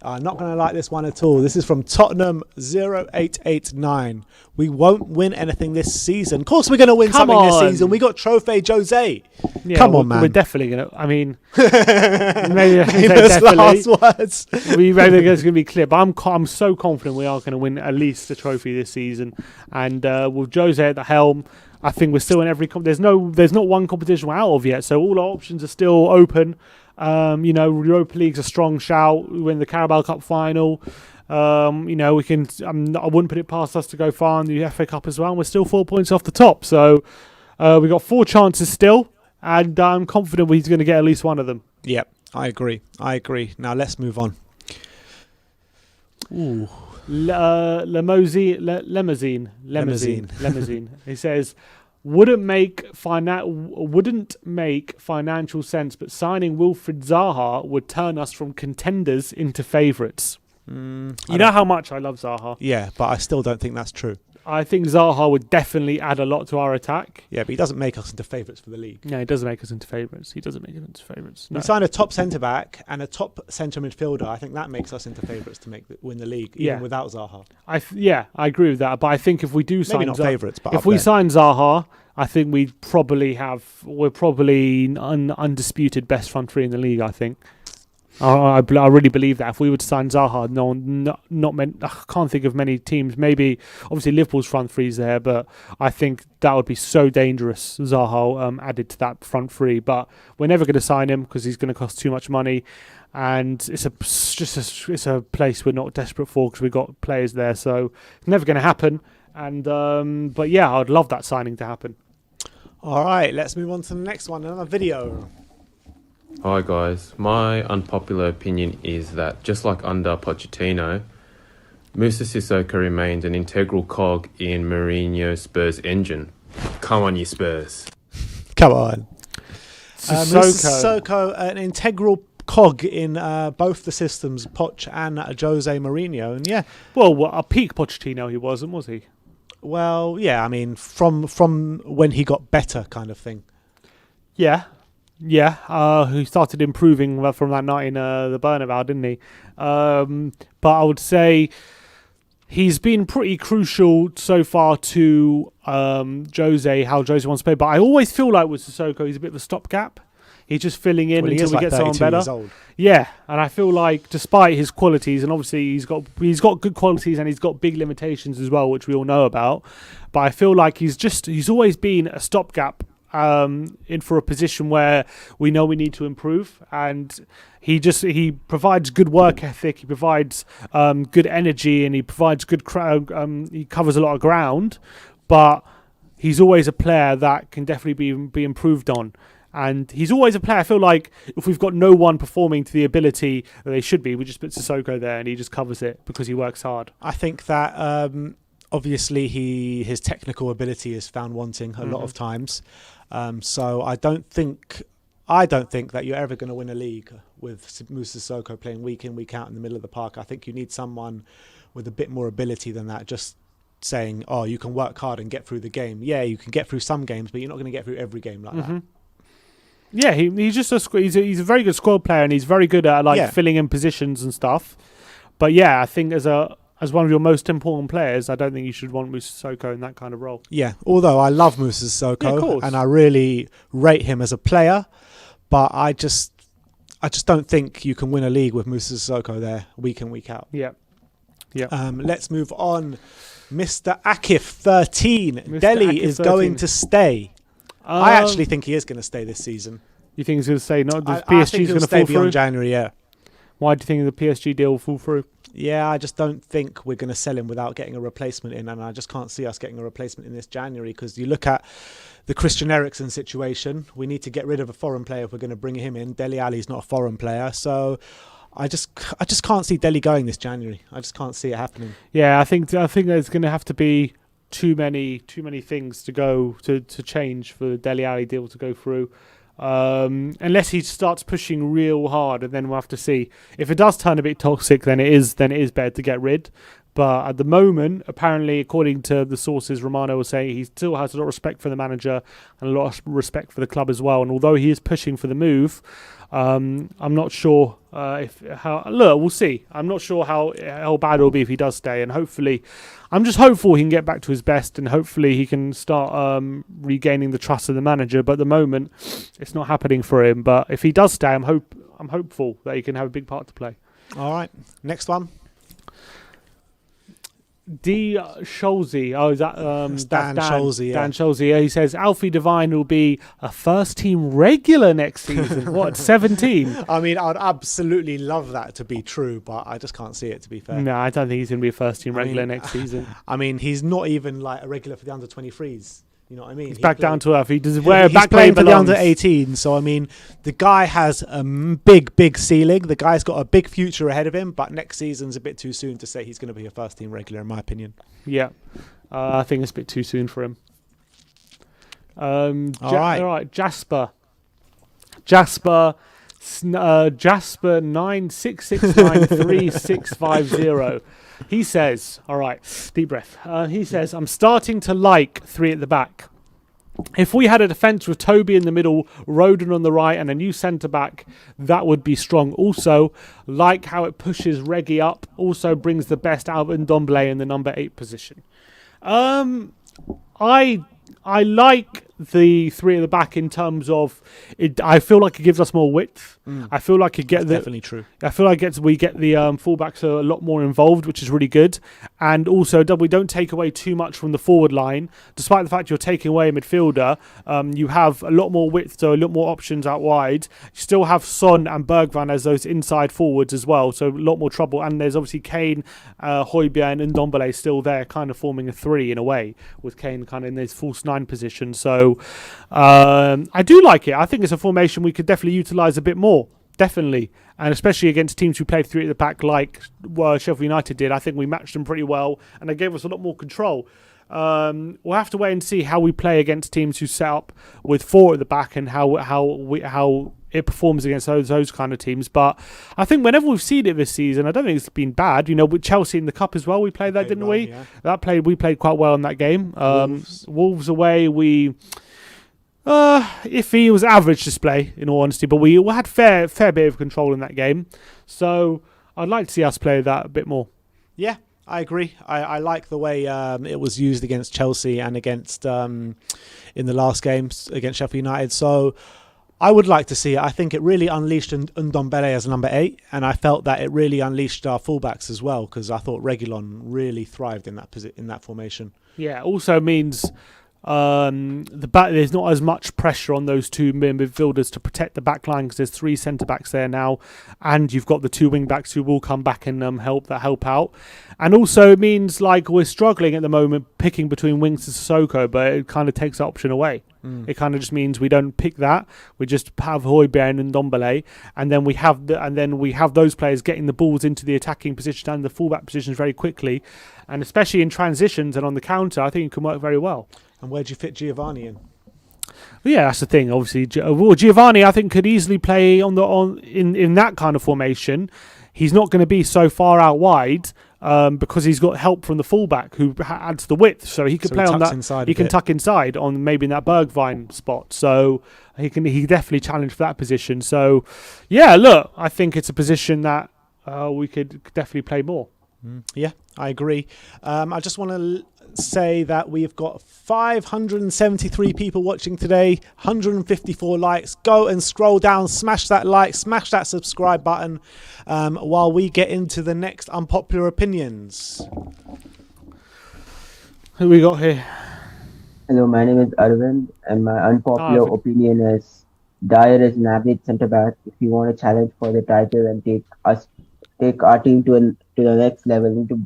Not going to like this one at all. This is from Tottenham 0889. We won't win anything this season. Of course we're going to win something this season. We got Trophy Jose. Yeah, Come on, man. We're definitely going to... I mean... maybe I say Famous definitely. last words. Maybe it's going to be clear. But I'm so confident we are going to win at least a trophy this season. And with Jose at the helm, I think we're still in every... There's not one competition we're out of yet. So all our options are still open. Europa League's a strong shout. We win the Carabao Cup final. We can. I wouldn't put it past us to go far in the FA Cup as well. And we're still 4 points off the top, so we've got 4 chances still, and I'm confident he's going to get at least one of them. Yep, I agree. Now let's move on. Ooh. Limousine. He says, wouldn't make financial sense, but signing Wilfried Zaha would turn us from contenders into favourites. You know how much I love Zaha. Yeah, but I still don't think that's true. I think Zaha would definitely add a lot to our attack. Yeah, but he doesn't make us into favourites for the league. No, he doesn't make us into favourites. No. We signed a top centre-back and a top centre midfielder. I think that makes us into favourites to win the league, even without Zaha. I agree with that. But I think if we do sign... Maybe not favourites, but if we sign Zaha, I think we're probably undisputed best front three in the league, I think. I really believe that if we were to sign Zaha, I can't think of many teams. Maybe obviously Liverpool's front three's there, but I think that would be so dangerous. Zaha added to that front three, but we're never going to sign him because he's going to cost too much money, and it's a place we're not desperate for because we've got players there, so it's never going to happen. And but yeah, I'd love that signing to happen. All right, let's move on to the next one. Another video. Hi guys, my unpopular opinion is that just like under Pochettino, Moussa Sissoko remains an integral cog in Mourinho's Spurs engine. Come on, you Spurs. Come on. Moussa Sissoko, an integral cog in both the systems, Poch and Jose Mourinho. And yeah. Well, a peak Pochettino he wasn't, was he? Well, yeah, I mean, from when he got better kind of thing. Yeah. Yeah, he started improving from that night in the Bernabeu, didn't he? But I would say he's been pretty crucial so far to Jose, how Jose wants to play. But I always feel like with Sissoko, he's a bit of a stopgap. He's just filling in until we get someone better. Yeah, and I feel like despite his qualities, and obviously he's got good qualities and he's got big limitations as well, which we all know about. But I feel like he's always been a stopgap. In for a position where we know we need to improve, and he provides good work ethic, he provides good energy, and he provides good he covers a lot of ground, but he's always a player that can definitely be improved on. And he's always a player, I feel like if we've got no one performing to the ability that they should be, we just put Sissoko there and he just covers it because he works hard. I think that obviously his technical ability is found wanting a lot of times. So I don't think that you're ever going to win a league with Moussa Sissoko playing week in, week out in the middle of the park. I think you need someone with a bit more ability than that. Just saying, oh, you can work hard and get through the game. Yeah, you can get through some games, but you're not going to get through every game like that. Yeah, he's just he's a very good squad player, and he's very good at filling in positions and stuff. But yeah, I think as one of your most important players, I don't think you should want Moussa Sissoko in that kind of role. Yeah, although I love Moussa Sissoko and I really rate him as a player, but I just don't think you can win a league with Moussa Sissoko there week in, week out. Yeah. Let's move on. Mr. Akif 13. Dele is going to stay. I actually think he is going to stay this season. You think he's going to stay? No, I think he'll stay beyond January. Yeah. Why do you think the PSG deal will fall through? Yeah, I just don't think we're going to sell him without getting a replacement in, and I just can't see us getting a replacement in this January because you look at the Christian Eriksen situation. We need to get rid of a foreign player if we're going to bring him in. Dele Alli is not a foreign player, so I just can't see Dele going this January. I just can't see it happening. Yeah, I think there's going to have to be too many things to go to change for the Dele Alli deal to go through. Unless he starts pushing real hard, and then we'll have to see. If it does turn a bit toxic, then it is better to get rid. But at the moment, apparently, according to the sources, Romano was saying he still has a lot of respect for the manager and a lot of respect for the club as well. And although he is pushing for the move, I'm not sure we'll see. I'm not sure how bad it will be if he does stay. And hopefully, I'm just hopeful he can get back to his best, and hopefully he can start regaining the trust of the manager. But at the moment, it's not happening for him. But if he does stay, I'm hopeful that he can have a big part to play. All right, next one. D. Scholze. Oh, is that It's that's Dan Scholze, yeah. Dan Scholze. Yeah, he says Alfie Devine will be a first team regular next season. What, 17? I mean, I'd absolutely love that to be true, but I just can't see it, to be fair. No, I don't think he's going to be a first team regular mean, next season. I mean, he's not even like a regular for the under 23s. You know what I mean? He's back down to earth. He does where He's back playing for the belongs. under 18, so I mean, the guy has a big ceiling. The guy's got a big future ahead of him, but next season's a bit too soon to say he's going to be a first team regular, in my opinion. Yeah, I think it's a bit too soon for him. All right. All right, Jasper 966936650. He says, all right, deep breath. He says, I'm starting to like 3 at the back. If we had a defence with Toby in the middle, Roden on the right, and a new centre-back, that would be strong. Also, like how it pushes Reggie up, also brings the best out of Ndombele in the number 8 position. I like the 3 at the back in terms of it. I feel like it gives us more width. I feel like it gets Definitely true. I feel like we get the fullbacks a lot more involved, which is really good. And also, we don't take away too much from the forward line. Despite the fact you're taking away a midfielder, you have a lot more width, so a lot more options out wide. You still have Son and Bergwijn as those inside forwards as well, so a lot more trouble. And there's obviously Kane, Hojbjerg and Ndombele still there, kind of forming a 3 in a way, with Kane kind of in this false 9 position. So I do like it. I think it's a formation we could definitely utilise a bit more. Definitely, and especially against teams who played 3 at the back like Sheffield United did. I think we matched them pretty well, and they gave us a lot more control. We'll have to wait and see how we play against teams who set up with 4 at the back and how it performs against those kind of teams. But I think whenever we've seen it this season, I don't think it's been bad. You know, with Chelsea in the cup as well, we played that, didn't we? Yeah. We played quite well in that game. Wolves away, iffy. It was average display, in all honesty, but we had fair bit of control in that game. So I'd like to see us play that a bit more. Yeah, I agree. I like the way it was used against Chelsea and against in the last games against Sheffield United. So I would like to see it. I think it really unleashed Ndombele as number 8, and I felt that it really unleashed our fullbacks as well, because I thought Reguilon really thrived in that formation. Yeah, also means the back, there's not as much pressure on those 2 midfielders to protect the back line, because there's 3 centre backs there now, and you've got the 2 wing backs who will come back and help out. And also it means like we're struggling at the moment picking between Wings and Sissoko, but it kind of takes the option away. It kind of just means we don't pick that. We just have Hojbjerg and Ndombele, and then we have those players getting the balls into the attacking position and the fullback positions very quickly, and especially in transitions and on the counter, I think it can work very well. And where do you fit Giovanni in? Yeah, that's the thing. Obviously, Giovanni, I think, could easily play in that kind of formation. He's not going to be so far out wide because he's got help from the fullback who adds the width, so he could play on that. He can tuck inside on maybe in that Bergwijn spot, so he definitely challenge for that position. So, yeah, look, I think it's a position that we could definitely play more. Yeah, I agree. I just want to say that we've got 573 people watching today, 154 likes. Go and scroll down, smash that like, smash that subscribe button while we get into the next unpopular opinions. Who we got here? Hello, my name is Arvind, and my unpopular opinion is Dier is an average centre back. If you want to challenge for the title and take our team to the next level, you need to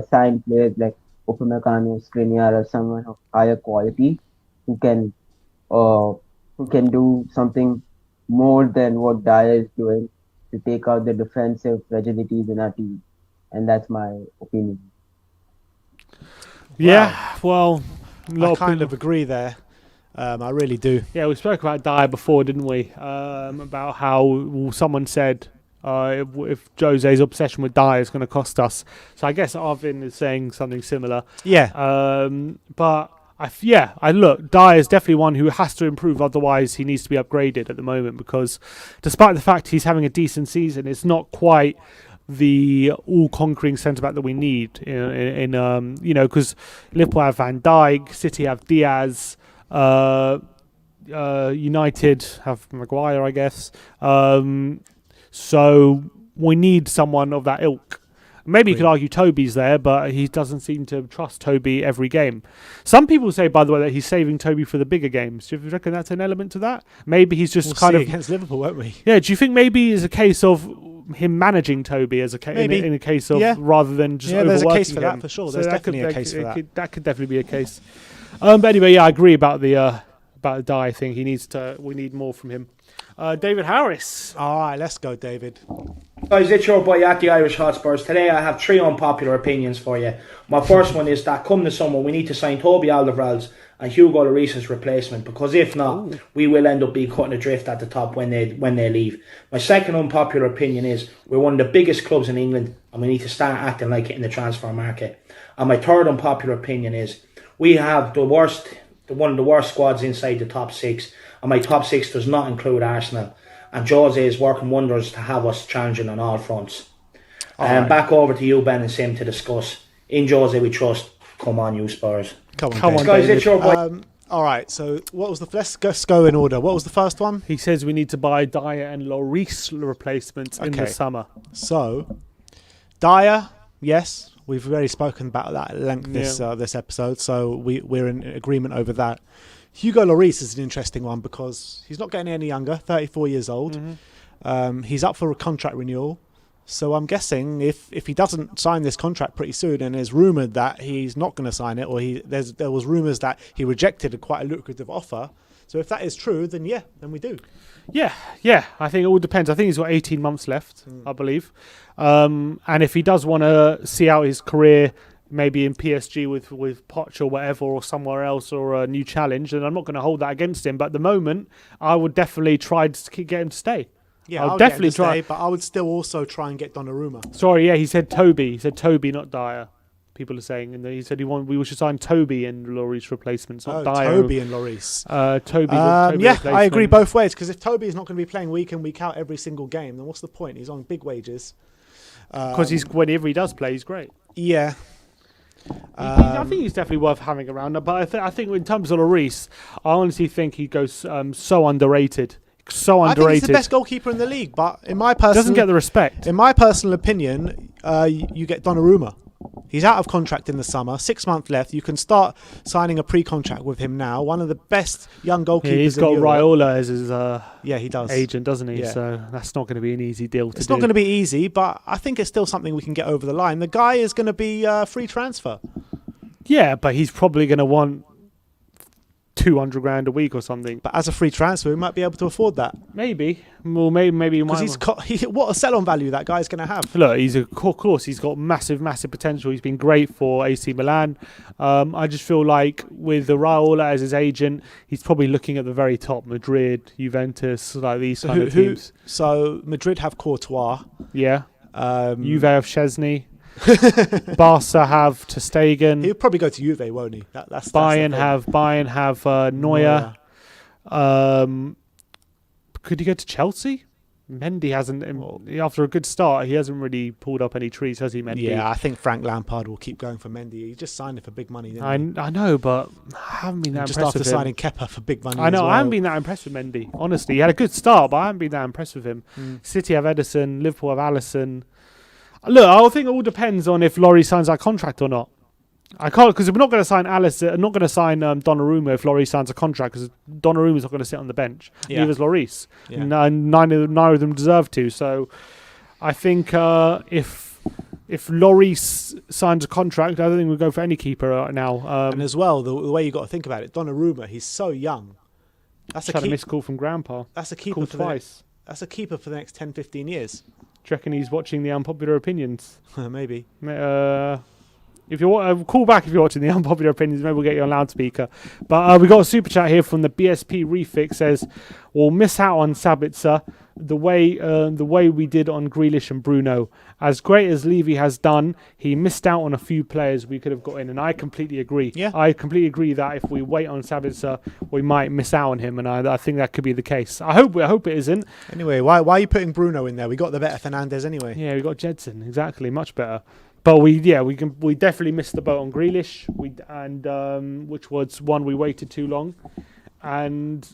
sign players like Upamecano, Skriniar, or someone of higher quality who can do something more than what Dier is doing to take out the defensive fragilities in our team, and that's my opinion. Yeah, well, I kind of agree there. I really do. Yeah, we spoke about Dier before, didn't we? About how someone said if Jose's obsession with Dier is going to cost us. So I guess Arvin is saying something similar. Yeah. But look, Dier is definitely one who has to improve. Otherwise, he needs to be upgraded at the moment, because despite the fact he's having a decent season, it's not quite the all-conquering centre-back that we need. Because Liverpool have Van Dijk, City have Diaz, United have Maguire, I guess. So we need someone of that ilk. Maybe you could argue Toby's there, but he doesn't seem to trust Toby every game. Some people say, by the way, that he's saving Toby for the bigger games. Do you reckon that's an element to that? Maybe he's just we'll see against Liverpool, won't we? Yeah. Do you think maybe it's a case of him managing Toby as in a case of rather than just overworking there's a case for him? that for sure. There's definitely a case for that. That could definitely be a case. But anyway, I agree about the Dier thing. We need more from him. David Harris. All right, let's go, David. Guys, it's your boy at the Irish Hotspurs. Today I have 3 unpopular opinions for you. My first one is that come the summer we need to sign Toby Alderweireld and Hugo Lloris's replacement, because if not, we will end up being cutting adrift at the top when they leave. My second unpopular opinion is we're one of the biggest clubs in England and we need to start acting like it in the transfer market. And my third unpopular opinion is we have one of the worst squads inside the top 6, and my top 6 does not include Arsenal. And Jose is working wonders to have us challenging on all fronts. Back over to you, Ben and Sim, to discuss. In Jose we trust. Come on, you Spurs. Come on, guys, David. it's your boy. All right, so what was let's go in order. What was the first one? He says we need to buy Dier and Lloris replacements in the summer. So, Dier, yes, we've already spoken about that at length this episode, so we're in agreement over that. Hugo Lloris is an interesting one because he's not getting any younger, 34 years old. He's up for a contract renewal. So I'm guessing if he doesn't sign this contract pretty soon, and there's rumoured that he's not going to sign it, or there was rumours that he rejected quite a lucrative offer. So if that is true, then we do. Yeah. I think it all depends. I think he's got 18 months left, I believe. And if he does want to see out his career, maybe in PSG with Poch or whatever, or somewhere else, or a new challenge, then I'm not going to hold that against him. But at the moment, I would definitely try to get him to stay. Yeah, I'll definitely try, but I would still also try and get Donnarumma. Sorry, he said Toby. He said Toby, not Dier. People are saying, and he said we should sign Toby and Lloris replacements, not Dier. Toby and Lloris. Toby I agree both ways, because if Toby is not going to be playing week in, week out every single game, then what's the point? He's on big wages. Because whenever he does play, he's great. Yeah. I think he's definitely worth having around. But I think in terms of Lloris, I honestly think he goes so underrated. So underrated. I think he's the best goalkeeper in the league, but in my personal doesn't get the respect. In my personal opinion, you get Donnarumma. He's out of contract in the summer, 6 months left. You can start signing a pre-contract with him now. One of the best young goalkeepers. Yeah, he's got Raiola as his he does. agent, doesn't he? Yeah. So that's not going to be an easy deal to do. It's not going to be easy, but I think it's still something we can get over the line. The guy is going to be free transfer. Yeah, but he's probably going to want 200 grand a week or something. But as a free transfer, we might be able to afford that. Maybe. Well, maybe because what a sell-on value that guy's going to have. Look, of course, he's got massive potential. He's been great for AC Milan. I just feel like with the Raiola as his agent, he's probably looking at the very top: Madrid, Juventus, like these kind of teams. So Madrid have Courtois. Yeah. Juve have Szczesny. Barca have ter Stegen. He'll probably go to Juve, won't he? That's Bayern have Neuer. Could he go to Chelsea? Mendy hasn't. After a good start, he hasn't really pulled up any trees, has he, Mendy? Yeah, I think Frank Lampard will keep going for Mendy. He just signed it for big money, didn't he? I know, but I haven't been that just impressed after with him. signing Kepa for big money. I know, as well. I haven't been that impressed with Mendy. Honestly, he had a good start, but I haven't been that impressed with him. City have Edison, Liverpool have Alisson. Look, I think it all depends on if Lloris signs that contract or not. I can't, because we're not going to sign Alisson, not going to sign Donnarumma if Lloris signs a contract, because Donnarumma's not going to sit on the bench. Yeah. Neither's Lloris. Yeah. Neither of them deserve to. So I think if Lloris signs a contract, I don't think we'll go for any keeper now. And as well, the way you got to think about it, Donnarumma, he's so young. That's a missed call from Grandpa. That's a keeper for twice. That's a keeper for the next 10, 15 years. Do you reckon he's watching the Unpopular Opinions? Maybe. If you call back if you're watching the Unpopular Opinions, maybe we'll get you on loudspeaker. But we got a super chat here from the BSP Refix. Says we'll miss out on Sabitzer the way we did on Grealish and Bruno. As great as Levy has done, he missed out on a few players we could have got in, and I completely agree. Yeah. I completely agree that if we wait on Sabitzer, we might miss out on him, and I think that could be the case. I hope it isn't. Anyway, why are you putting Bruno in there? We got the better Fernandes anyway. Yeah, we got Jedson, exactly, much better. But we definitely missed the boat on Grealish, which was one we waited too long, and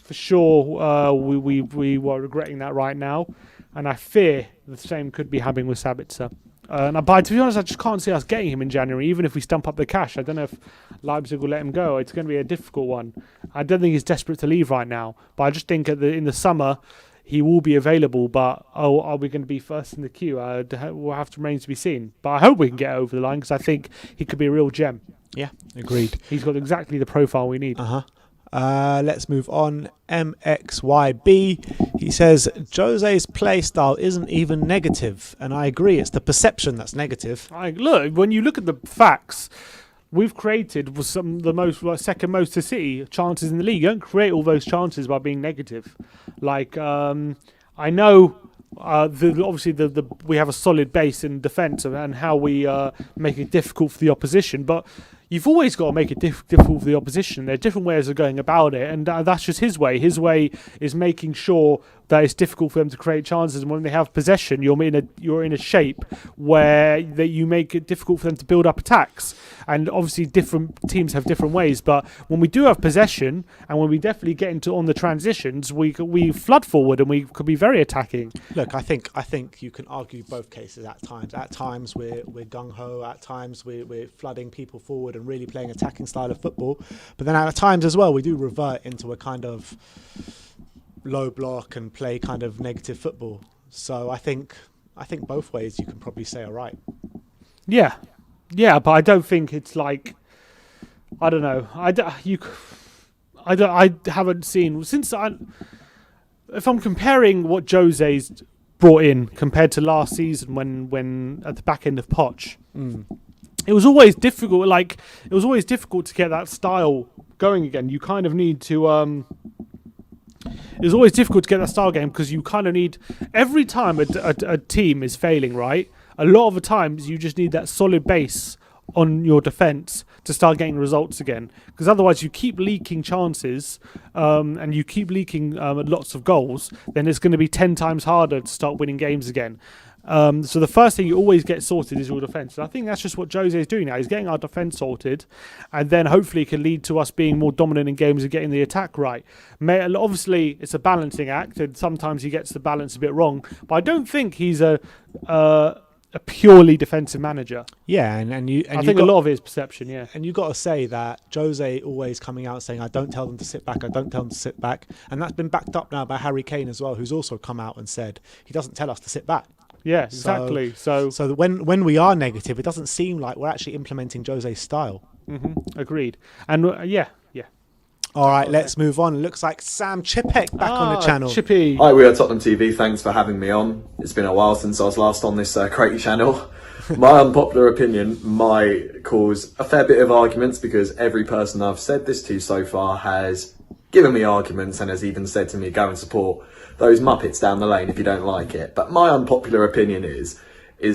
for sure we were regretting that right now, and I fear the same could be happening with Sabitzer. But to be honest, I just can't see us getting him in January, even if we stump up the cash. I don't know if Leipzig will let him go. It's going to be a difficult one. I don't think he's desperate to leave right now, but I just think in the summer he will be available. But are we going to be first in the queue? We'll have to remain to be seen. But I hope we can get over the line because I think he could be a real gem. Yeah, agreed. He's got exactly the profile we need. Let's move on. MXYB. He says Jose's play style isn't even negative, and I agree. It's the perception that's negative. Look, when you look at the facts, we've created second most to City chances in the league. You don't create all those chances by being negative. I know. Obviously, we have a solid base in defence and how we make it difficult for the opposition, but you've always got to make it difficult for the opposition. There are different ways of going about it, and that's just his way. His way is making sure that it's difficult for them to create chances, and when they have possession, you're in a shape where you make it difficult for them to build up attacks. And obviously, different teams have different ways, but when we do have possession, and when we definitely get on the transitions, we flood forward and we could be very attacking. Look, I think you can argue both cases at times. At times we're gung ho. At times we're flooding people forward and really playing attacking style of football. But then at times as well, we do revert into a kind of low block and play kind of negative football. So I think both ways you can probably say are right. Yeah, but I don't think it's like, I don't know. I haven't seen if I'm comparing what Jose's brought in compared to last season when at the back end of Poch. It was always difficult. It was always difficult to get that style going again. You kind of need to. It was always difficult to get that style game because you kind of need every time a team is failing. Right, a lot of the times you just need that solid base on your defence to start getting results again. Because otherwise, you keep leaking chances and you keep leaking lots of goals. Then it's going to be 10 times harder to start winning games again. So the first thing you always get sorted is your defence. And I think that's just what Jose is doing now. He's getting our defence sorted, and then hopefully it can lead to us being more dominant in games and getting the attack right. Obviously, it's a balancing act, and sometimes he gets the balance a bit wrong. But I don't think he's a purely defensive manager. Yeah, and I think a lot of it is perception. Yeah, and you got to say that Jose always coming out saying, "I don't tell them to sit back. I don't tell them to sit back," and that's been backed up now by Harry Kane as well, who's also come out and said he doesn't tell us to sit back. Yeah, exactly. So when we are negative, it doesn't seem like we're actually implementing Jose's style. Agreed. And yeah. All right, let's move on. It looks like Sam Chipek back on the channel. Chippy. Hi, we are Tottenham TV. Thanks for having me on. It's been a while since I was last on this crazy channel. My unpopular opinion might cause a fair bit of arguments because every person I've said this to so far has given me arguments and has even said to me, go and support those Muppets down the lane if you don't like it. But my unpopular opinion is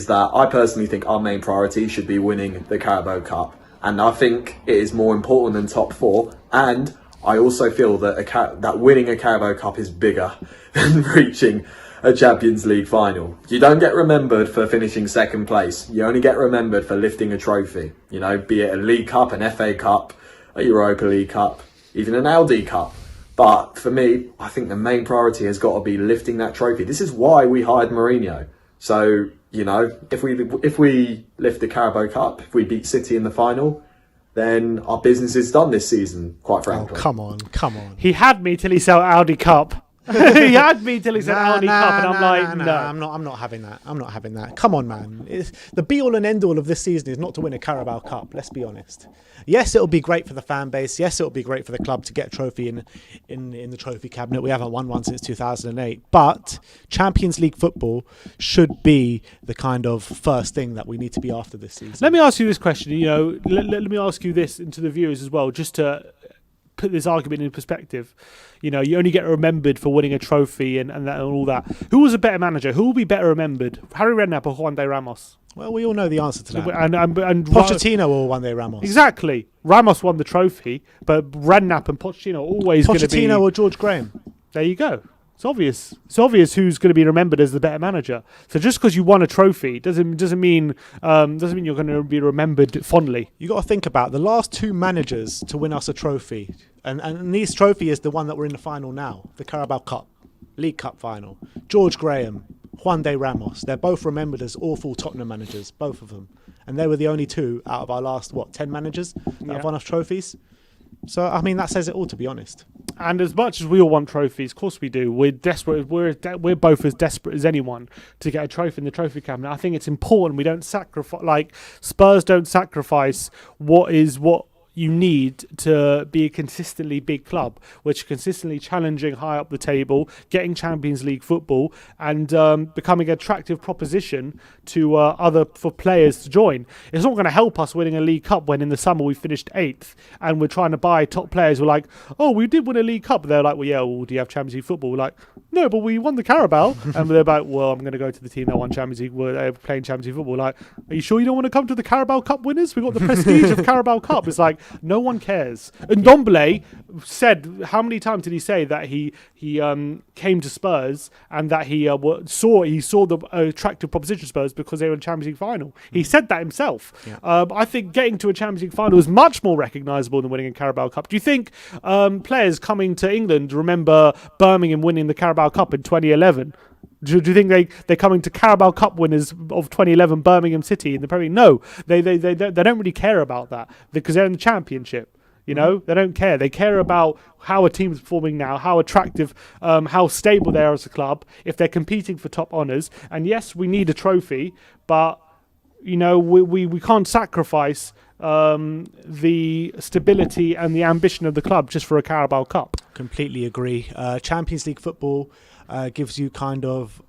that I personally think our main priority should be winning the Carabao Cup. And I think it is more important than top four. And I also feel that that winning a Carabao Cup is bigger than reaching a Champions League final. You don't get remembered for finishing second place. You only get remembered for lifting a trophy. You know, be it a League Cup, an FA Cup, a Europa League Cup, even an Aldi Cup. But for me, I think the main priority has got to be lifting that trophy. This is why we hired Mourinho. So, you know, if we lift the Carabao Cup, if we beat City in the final, then our business is done this season, quite frankly. Oh, come on. He had me till he said Audi Cup. He had me till he said Audi Cup, and I'm like, no. I'm not having that. Come on, man. The be-all and end-all of this season is not to win a Carabao Cup, let's be honest. Yes, it'll be great for the fan base. Yes, it'll be great for the club to get a trophy in the trophy cabinet. We haven't won one since 2008. But Champions League football should be the kind of first thing that we need to be after this season. Let me ask you this question. You know, let me ask you this into the viewers as well, just to put this argument in perspective. You know, you only get remembered for winning a trophy and all that. Who was a better manager? Who will be better remembered? Harry Redknapp or Juan de Ramos? Well, we all know the answer to that. And Pochettino or Juan de Ramos? Exactly. Ramos won the trophy, but Redknapp and Pochettino are always going to be... Pochettino or George Graham? There you go. It's obvious. It's obvious who's going to be remembered as the better manager. So just because you won a trophy doesn't mean you're going to be remembered fondly. You got to think about the last two managers to win us a trophy, and this trophy is the one that we're in the final now, the Carabao Cup, League Cup final. George Graham, Juan de Ramos. They're both remembered as awful Tottenham managers, both of them. And they were the only two out of our last, 10 managers that have won us trophies. So, I mean, that says it all, to be honest. And as much as we all want trophies, of course we do. We're desperate. We're both as desperate as anyone to get a trophy in the trophy cabinet. I think it's important we don't sacrifice. Like Spurs don't sacrifice what you need to be a consistently big club, which are consistently challenging high up the table, getting Champions League football, and becoming an attractive proposition to for players to join. It's not going to help us winning a League Cup when in the summer we finished 8th and we're trying to buy top players. We're like, oh, we did win a League Cup. They're like, well, yeah, well, do you have Champions League football? We're like, no, but we won the Carabao. And they're like, well, I'm going to go to the team that won Champions League. We're playing Champions League football. Like, are you sure you don't want to come to the Carabao Cup winners? We got the prestige of Carabao Cup. It's like, no one cares. And Ndombele said, how many times did he say that he came to Spurs and that he saw the attractive proposition Spurs because they were in Champions League final? He said that himself. Yeah. I think getting to a Champions League final is much more recognisable than winning a Carabao Cup. Do you think players coming to England remember Birmingham winning the Carabao Cup in 2011? Do you think they're coming to Carabao Cup winners of 2011 Birmingham City in the Premier League? No, they don't really care about that because they're in the Championship. You know, they don't care. They care about how a team's performing now, how attractive, how stable they are as a club, if they're competing for top honours. And yes, we need a trophy, but you know, we can't sacrifice the stability and the ambition of the club just for a Carabao Cup. Completely agree. Champions League football gives you kind of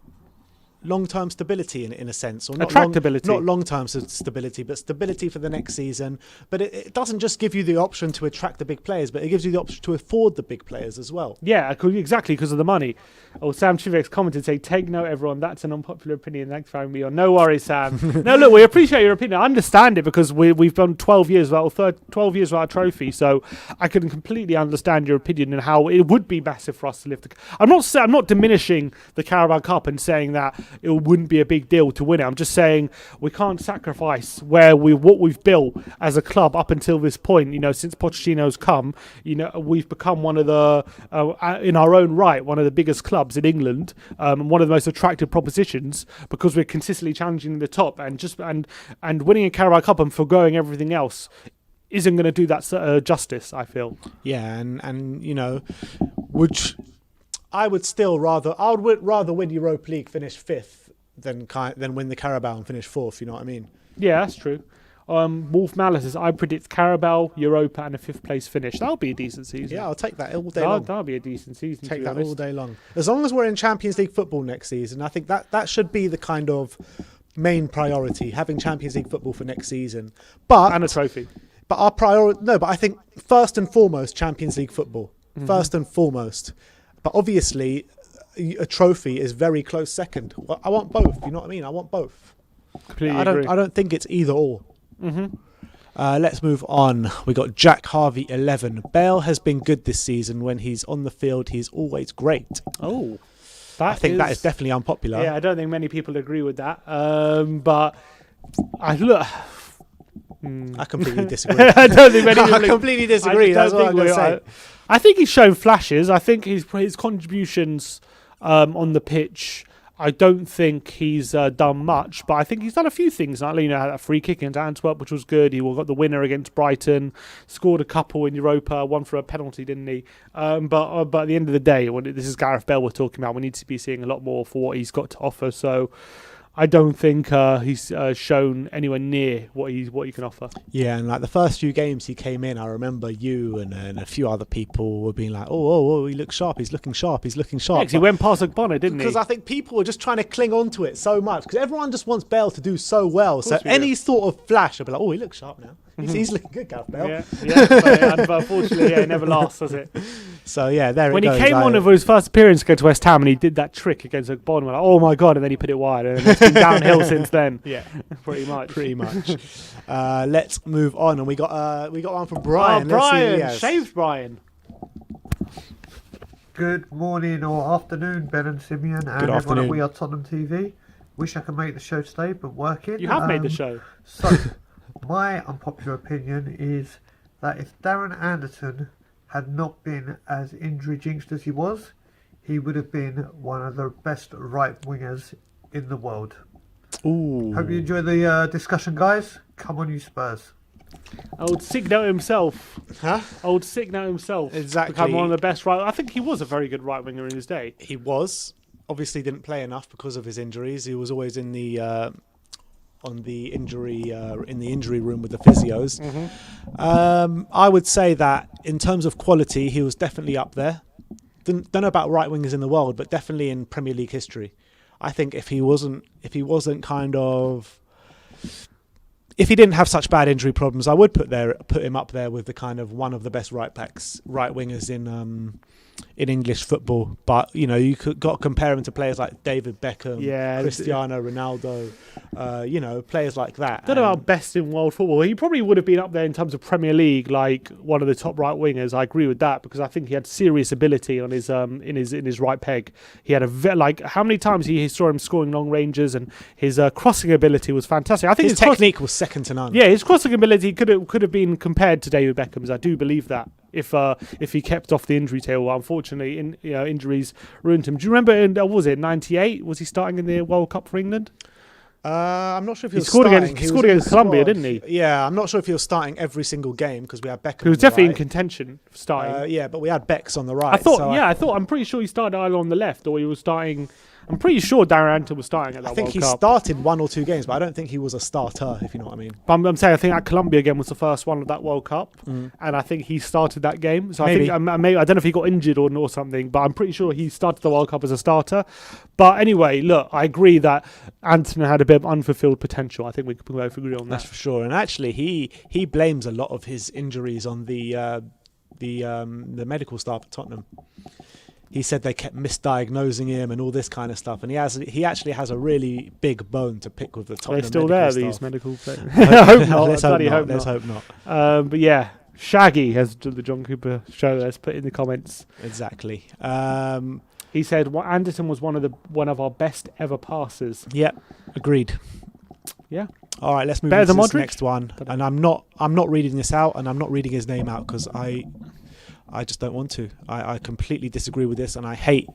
long-term stability in a sense, or not attractability. Not long-term stability, but stability for the next season. But it doesn't just give you the option to attract the big players, but it gives you the option to afford the big players as well. Yeah, exactly, because of the money. Oh, Sam Chivek's commented saying, take note, everyone, that's an unpopular opinion. Thanks for having me on. No worries, Sam. No, look, we appreciate your opinion. I understand it because we've done 12 years without a trophy, so I can completely understand your opinion and how it would be massive for us to lift. I'm not diminishing the Carabao Cup and saying that it wouldn't be a big deal to win it. I'm just saying we can't sacrifice what we've built as a club up until this point. You know, since Pochettino's come, you know, we've become one of the, in our own right, one of the biggest clubs in England, one of the most attractive propositions because we're consistently challenging the top and winning a Carabao Cup and forgoing everything else isn't going to do that justice, I feel. Yeah, and you know, I would rather win Europa League, finish 5th, than win the Carabao and finish 4th. You know what I mean? Yeah, that's true. Wolf Malice says, I predict Carabao, Europa, and a 5th place finish. That'll be a decent season. Yeah, I'll take that all day long. That'll be a decent season. Take that all day long. As long as we're in Champions League football next season, I think that should be the kind of main priority, having Champions League football for next season. And a trophy. But our priority, but I think first and foremost, Champions League football. Mm-hmm. First and foremost. But obviously, a trophy is very close second. Well, I want both. You know what I mean? I want both. Completely agree. I don't think it's either or. Mm-hmm. Let's move on. We got Jack Harvey 11. Bale has been good this season. When he's on the field, he's always great. Oh, I think that is definitely unpopular. Yeah, I don't think many people agree with that. But I completely disagree. I don't think many people. I completely disagree. That's what I'm going to say. I think he's shown flashes. I think his contributions on the pitch, I don't think he's done much, but I think he's done a few things. Like, you know, had a free kick into Antwerp, which was good. He got the winner against Brighton, scored a couple in Europa, one for a penalty, didn't he? But at the end of the day, this is Gareth Bale we're talking about. We need to be seeing a lot more for what he's got to offer. So I don't think he's shown anywhere near what he can offer. Yeah, and like the first few games he came in, I remember you and a few other people were being like, oh, he looks sharp, he's looking sharp. Yeah, because he went past Ogbonna, didn't he? Because I think people were just trying to cling on to it so much, because everyone just wants Bale to do so well. So any sort of flash, I'll be like, oh, he looks sharp now. He's looking good, Gareth Bale. Yeah, but unfortunately, it never lasts, does it? So yeah, there when it goes. When he came on for his first appearance against West Ham and he did that trick against Ogbonna, we're like, oh my god, and then he put it wide, and it's been downhill since then. Yeah, pretty much. Let's move on, and we got one from Brian. Brian, shaved Brian. Good morning or afternoon, Ben and Simeon, and everyone at We Are Tottenham TV. Wish I could make the show today, but working. You have made the show. So, my unpopular opinion is that if Darren Anderton had not been as injury jinxed as he was, he would have been one of the best right wingers in the world. Ooh. Hope you enjoy the discussion, guys. Come on, you Spurs. Old Signo himself. Huh? Old Signo himself. Exactly. Become one of the best right. I think he was a very good right winger in his day. He was. Obviously didn't play enough because of his injuries. He was always in the injury room with the physios. I would say that in terms of quality, he was definitely up there. Don't know about right wingers in the world, but definitely in Premier League history. I think if he didn't have such bad injury problems, I would put him up there with the kind of one of the best right wingers in English football. But you got to compare him to players like David Beckham, Cristiano Ronaldo, players like that. I don't know about best in world football. He probably would have been up there in terms of Premier League, like one of the top right wingers. I agree with that because I think he had serious ability on his in his right peg. He had how many times he saw him scoring long ranges, and his crossing ability was fantastic. I think his technique was second to none. Yeah, his crossing ability could have been compared to David Beckham's. I do believe that. If he kept off the injury tail, unfortunately, injuries ruined him. Do you remember? Was it '98? Was he starting in the World Cup for England? I'm not sure if he was scored starting. He scored against Colombia, didn't he? Yeah, I'm not sure if he was starting every single game because we had Beckham. He was definitely in contention for starting. Yeah, but we had Becks on the right. I'm pretty sure he started either on the left or he was starting. I'm pretty sure Darren Anderton was starting at that World Cup. I think he started 1 or 2 games, but I don't think he was a starter, if you know what I mean. But I'm saying I think that Colombia game was the first one of that World Cup, and I think he started that game. So Maybe. I don't know if he got injured or something, but I'm pretty sure he started the World Cup as a starter. But anyway, look, I agree that Anderton had a bit of unfulfilled potential. I think we can both agree on that. That's for sure. And actually, he blames a lot of his injuries on the medical staff at Tottenham. He said they kept misdiagnosing him and all this kind of stuff, and he actually has a really big bone to pick with the Tottenham. They're still there, staff. These medical players. I hope not. Let's hope not. But yeah, Shaggy has the John Cooper show. Let's put in the comments. Exactly. He said Anderton was one of our best ever passers. Yeah, agreed. Yeah. All right, let's move Better on to than this Modric? next one. And I'm not reading this out, and I'm not reading his name out because I just don't want to. I completely disagree with this, and I hate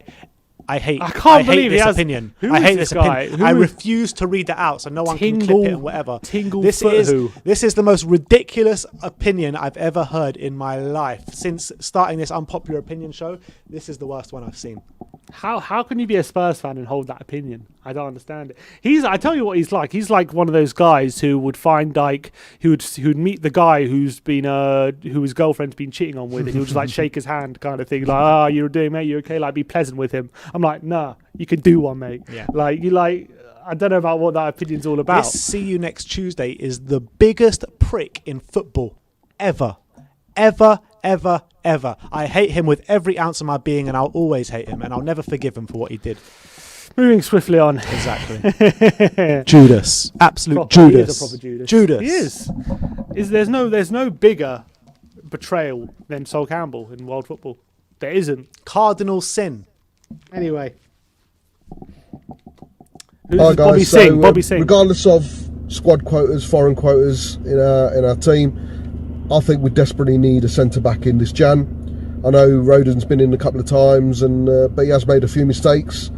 this opinion. I hate this opinion. I refuse to read that out, so no one can clip it and whatever. This is the most ridiculous opinion I've ever heard in my life since starting this unpopular opinion show. This is the worst one I've seen. How can you be a Spurs fan and hold that opinion? I don't understand it. I tell you what he's like. He's like one of those guys who would find who'd meet the guy who his girlfriend's been cheating on with, and he would just like shake his hand kind of thing, like, you're doing, mate, you okay? Like, be pleasant with him. I'm like, nah, you can do one, mate. Yeah. I don't know about what that opinion's all about. This See You Next Tuesday is the biggest prick in football ever. Ever. I hate him with every ounce of my being, and I'll always hate him, and I'll never forgive him for what he did. Moving swiftly on. Exactly. Judas. Absolute Judas. Judas. He is a proper Judas. Judas. He is. There's no bigger betrayal than Sol Campbell in world football. There isn't. Cardinal sin. Anyway. Hi guys, Bobby Singh. Regardless of squad quotas, foreign quotas in our team, I think we desperately need a centre-back in this Jan. I know Rodon's been in a couple of times, but he has made a few mistakes.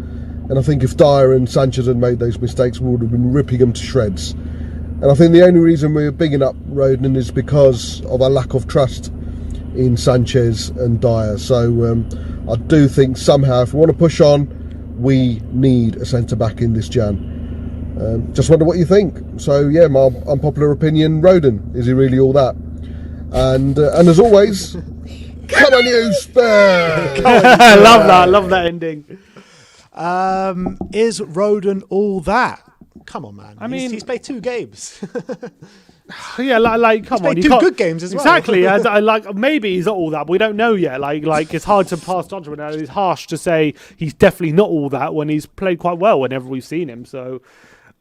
And I think if Dier and Sanchez had made those mistakes, we would have been ripping them to shreds. And I think the only reason we're bigging up Rodon is because of our lack of trust in Sanchez and Dier. So I do think somehow, if we want to push on, we need a centre-back in this Jan. Just wonder what you think. So yeah, my unpopular opinion, Rodon. Is he really all that? And as always, come on you Spurs! I love that ending. Is Rodon all that? Come on, man. I mean, he's played 2 games. Yeah, come on. He's played 2 good games as well. Exactly. Maybe he's not all that, but we don't know yet. Like it's hard to pass judgment, and it's harsh to say he's definitely not all that when he's played quite well whenever we've seen him. So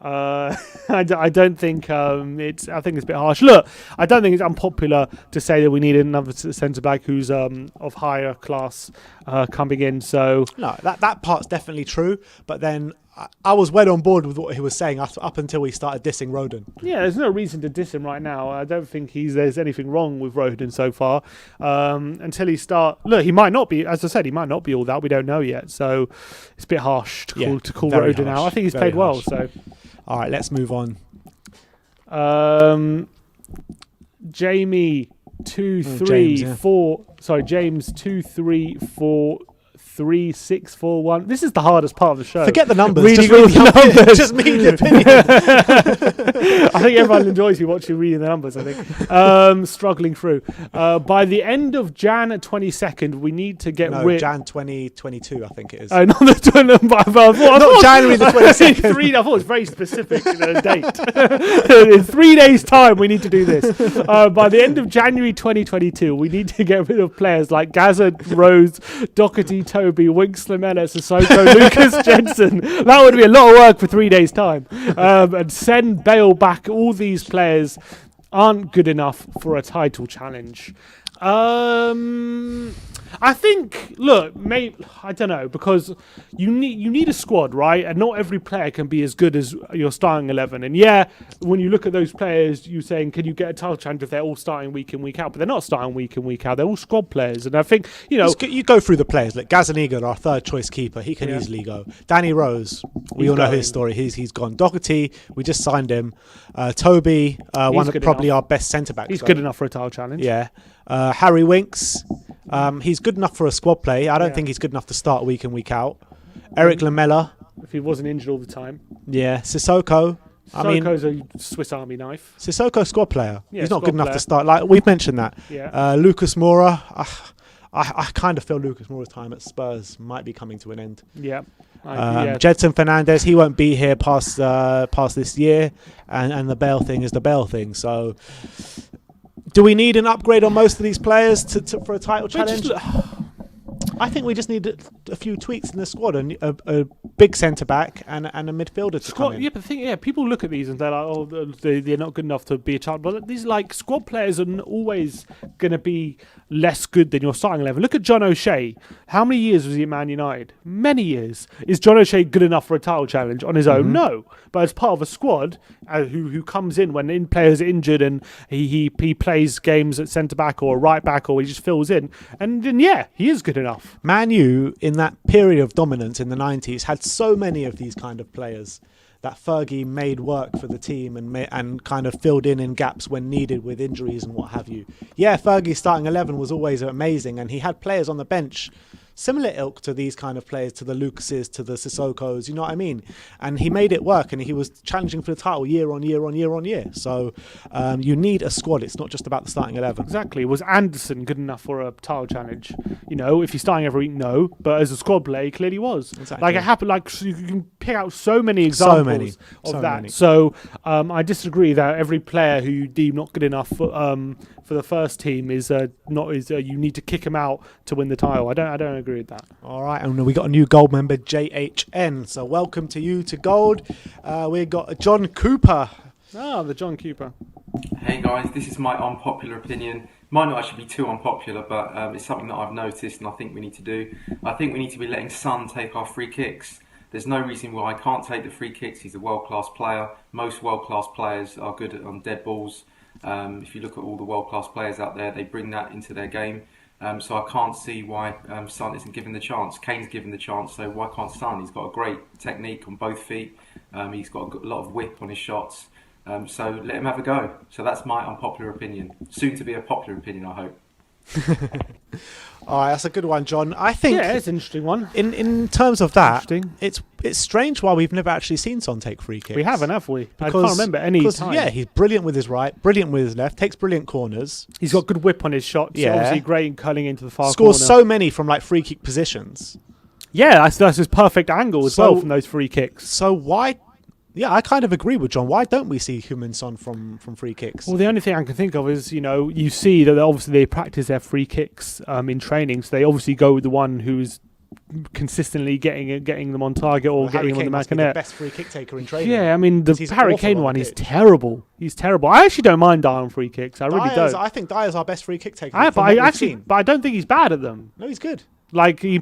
I don't think it's. I think it's a bit harsh. Look, I don't think it's unpopular to say that we need another centre back who's of higher class coming in. So no, that part's definitely true. But then I was well on board with what he was saying up until we started dissing Rodon. Yeah, there's no reason to diss him right now. I don't think there's anything wrong with Rodon so far. Until he he might not be. As I said, he might not be all that. We don't know yet. So it's a bit harsh to call Rodon out. I think he's played well. So. All right, let's move on. Jamie 234. Sorry, James 2343641. This is the hardest part of the show. Forget the numbers. Reading all the numbers. Just read the opinion. I think everyone enjoys me watching reading the numbers. I think struggling through. By the end of Jan 22nd, we need to get rid. Jan 2022, I think it is. Oh, not the 20. Not January the 22nd. I thought it was very specific date. In 3 days' time, we need to do this. By the end of January 2022, we need to get rid of players like Gaza, Rose, Doherty, Toby, Winks, Lamella, Sissoko, Lucas, Jensen. That would be a lot of work for 3 days' time. And send Bale back. All these players aren't good enough for a title challenge. I think, look, I don't know, because you need a squad, right? And not every player can be as good as your starting 11. And yeah, when you look at those players, you're saying, can you get a title challenge if they're all starting week in, week out? But they're not starting week in, week out. They're all squad players. And I think, you go through the players. Like Gazaniga, our third choice keeper, he can easily go. Danny Rose, we all know his story. He's gone. Doherty, we just signed him. Toby, one of probably our best centre-backs. He's good enough for a title challenge. Yeah. Harry Winks, he's good enough for a squad play. I don't think he's good enough to start week in, week out. Eric Lamella. If he wasn't injured all the time. Yeah. Sissoko. Sissoko's a Swiss Army knife. Sissoko, squad player. Yeah, he's not good enough player. to start. Like we've mentioned that. Yeah. Lucas Moura. I kind of feel Lucas Moura's time at Spurs might be coming to an end. Yeah. Jedson Fernandez, he won't be here past this year, and the Bale thing is the Bale thing. So, do we need an upgrade on most of these players for a title challenge? I think we just need a few tweaks in the squad, and a big centre back and a midfielder to come in. Yeah, but people look at these and they're like, oh, they're not good enough to be a child. But these squad players are always going to be less good than your starting 11. Look at John O'Shea. How many years was he at Man United? Many years. Is John O'Shea good enough for a title challenge on his own? No. But as part of a squad who comes in when players are injured and he plays games at centre back or right back, or he just fills in, and then he is good enough. Man U, in that period of dominance in the 90s, had so many of these kind of players that Fergie made work for the team and kind of filled in gaps when needed with injuries and what have you. Yeah, Fergie's starting 11 was always amazing, and he had players on the bench similar ilk to these kind of players, to the Lucases, to the Sissokos, you know what I mean? And he made it work, and he was challenging for the title year on year on year on year. So you need a squad. It's not just about the starting 11. Exactly. Was Anderson good enough for a title challenge? If he's starting every week, no. But as a squad player, he clearly was. Exactly. Like it happened. Like you can pick out so many examples of that. Many. So I disagree that every player who you deem not good enough for the first team is you need to kick him out to win the title. I don't agree with that. All right, and we got a new gold member, JHN. So welcome to you to gold. We got John Cooper. The John Cooper. Hey guys, this is my unpopular opinion. Might not actually be too unpopular, but it's something that I've noticed and I think we need to do. I think we need to be letting Son take our free kicks. There's no reason why I can't take the free kicks. He's a world-class player. Most world-class players are good on dead balls. If you look at all the world-class players out there, they bring that into their game. So I can't see why Son isn't given the chance. Kane's given the chance, so why can't Son? He's got a great technique on both feet. He's got a lot of whip on his shots. So let him have a go. So that's my unpopular opinion. Soon to be a popular opinion, I hope. All right, that's a good one, John. I think it's an interesting one. In terms of that, it's strange why we've never actually seen Son take free kicks. We haven't, have we? I can't remember any time. Yeah, he's brilliant with his right, brilliant with his left, takes brilliant corners. He's got good whip on his shots. Yeah, obviously great in curling into the far Scores corner. so many from free kick positions. Yeah, that's his perfect angle as well from those free kicks. So why? Yeah, I kind of agree with John. Why don't we see Heung-min Son from free kicks? Well, the only thing I can think of is, you see that obviously they practice their free kicks in training, so they obviously go with the one who's consistently getting them on target or getting them on the back of the net. best free kick taker in training. Yeah, I mean the He's Harry awful Kane on one the is pitch. terrible. He's terrible. I actually don't mind Dier on free kicks. I really don't. I think Dyer's our best free kick taker. But from what we've seen. I don't think he's bad at them. No, he's good. Like the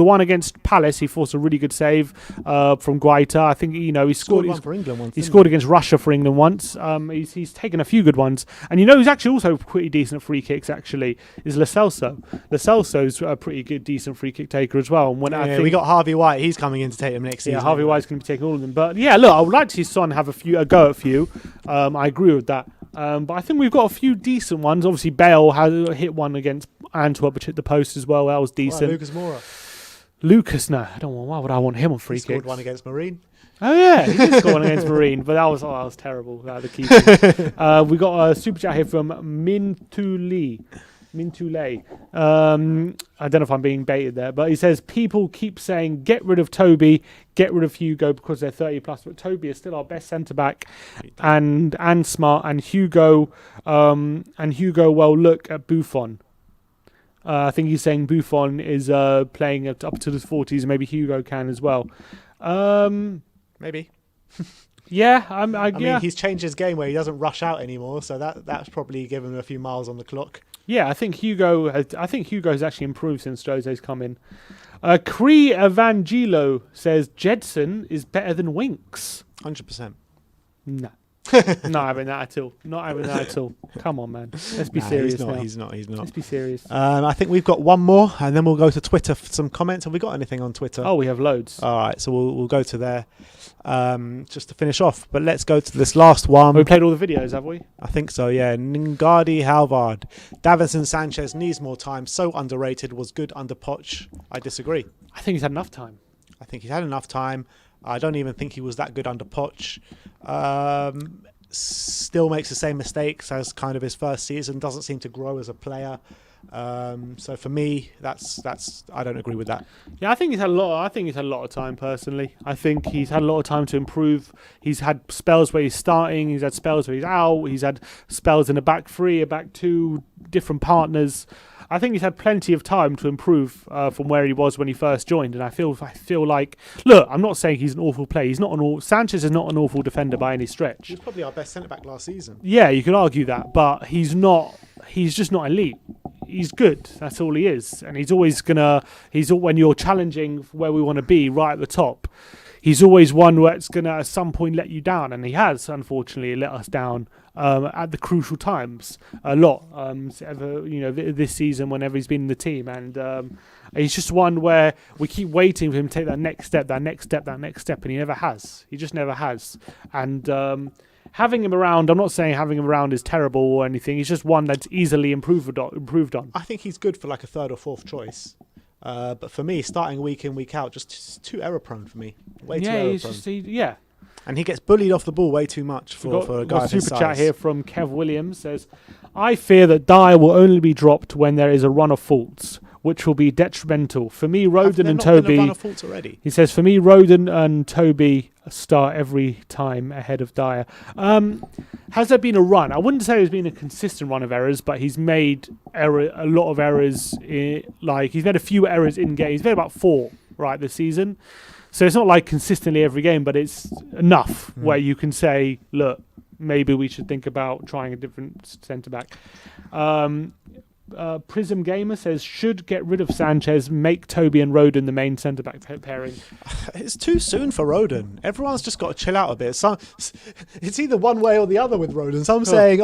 one against Palace, he forced a really good save from Guaita. I think he scored one for England once. He scored against Russia for England once. He's taken a few good ones, and he's actually also pretty decent at free kicks. Actually, is Lo Celso. Lo Celso's a pretty good, decent free kick taker as well. And when I think we got Harvey White, he's coming in to take him next season. Yeah, Harvey White's going to be taking all of them. But yeah, look, I would like to see Son have a go at a few. I agree with that. But I think we've got a few decent ones. Obviously, Bale had hit one against Antwerp, which hit the post as well. That was decent. Lucas Moura. Lucas, no, I don't want. Why would I want him on free He kicks? scored one against Marine. Oh yeah, he did score one against Marine, but that was terrible. The keeper. We got a super chat here from Mintule. I don't know if I'm being baited there, but he says people keep saying get rid of Toby, get rid of Hugo because they're 30 plus, but Toby is still our best centre back, and smart, and Hugo well look at Buffon. I think he's saying Buffon is playing up to his 40s, and maybe Hugo can as well. Maybe. Yeah, I mean, he's changed his game where he doesn't rush out anymore, so that's probably given him a few miles on the clock. Yeah, I think Hugo's actually improved since Jose's come in. Cree Evangelo says Jedson is better than Winks. 100%. No. Not having that at all. Come on, man. Let's be serious now. He's not. Let's be serious. I think we've got one more, and then we'll go to Twitter for some comments. Have we got anything on Twitter? Oh, we have loads. All right, so we'll go to there just to finish off. But let's go to this last one. We played all the videos, have we? I think so, yeah. Ningadi Halvard. Davinson Sanchez needs more time. So underrated. Was good under Poch. I disagree. I think he's had enough time. I think he's had enough time. I don't even think he was that good under Poch. Still makes the same mistakes as kind of his first season. Doesn't seem to grow as a player. So for me, that's I don't agree with that. Yeah, I think he's had a lot of time personally. I think he's had a lot of time to improve. He's had spells where he's starting. He's had spells where he's out. He's had spells in a back three, a back two, different partners. I think he's had plenty of time to improve from where he was when he first joined, and I feel like, look, I'm not saying he's an awful player. Sanchez is not an awful defender by any stretch. He's probably our best centre back last season. Yeah, you could argue that, but he's not. He's just not elite. He's good. That's all he is, and he's always gonna. When you're challenging for where we want to be, right at the top, he's always one that's gonna at some point let you down, and he has unfortunately let us down. At the crucial times a lot this season whenever he's been in the team, and he's just one where we keep waiting for him to take that next step, and he never has. He just never has. And having him around, I'm not saying having him around is terrible or anything. He's just one that's easily improved on. I think he's good for like a third or fourth choice. But for me, starting week in, week out, just too error prone for me. Way too error prone. And he gets bullied off the ball way too much for a guy of his super size. chat here from Kev Williams says, I fear that Dier will only be dropped when there is a run of faults, which will be detrimental. For me, Roden and Toby... Run of faults already? He says, for me, Roden and Toby start every time ahead of Dier. Has there been a run? I wouldn't say there's been a consistent run of errors, but he's made a lot of errors. He's made a few errors in game. He's made about 4 this season. So it's not like consistently every game, but it's enough where you can say, look, maybe we should think about trying a different centre-back. Prism Gamer says, should get rid of Sanchez, make Toby and Roden the main centre-back pairing. It's too soon for Roden. Everyone's just got to chill out a bit. It's either one way or the other with Roden. Some saying,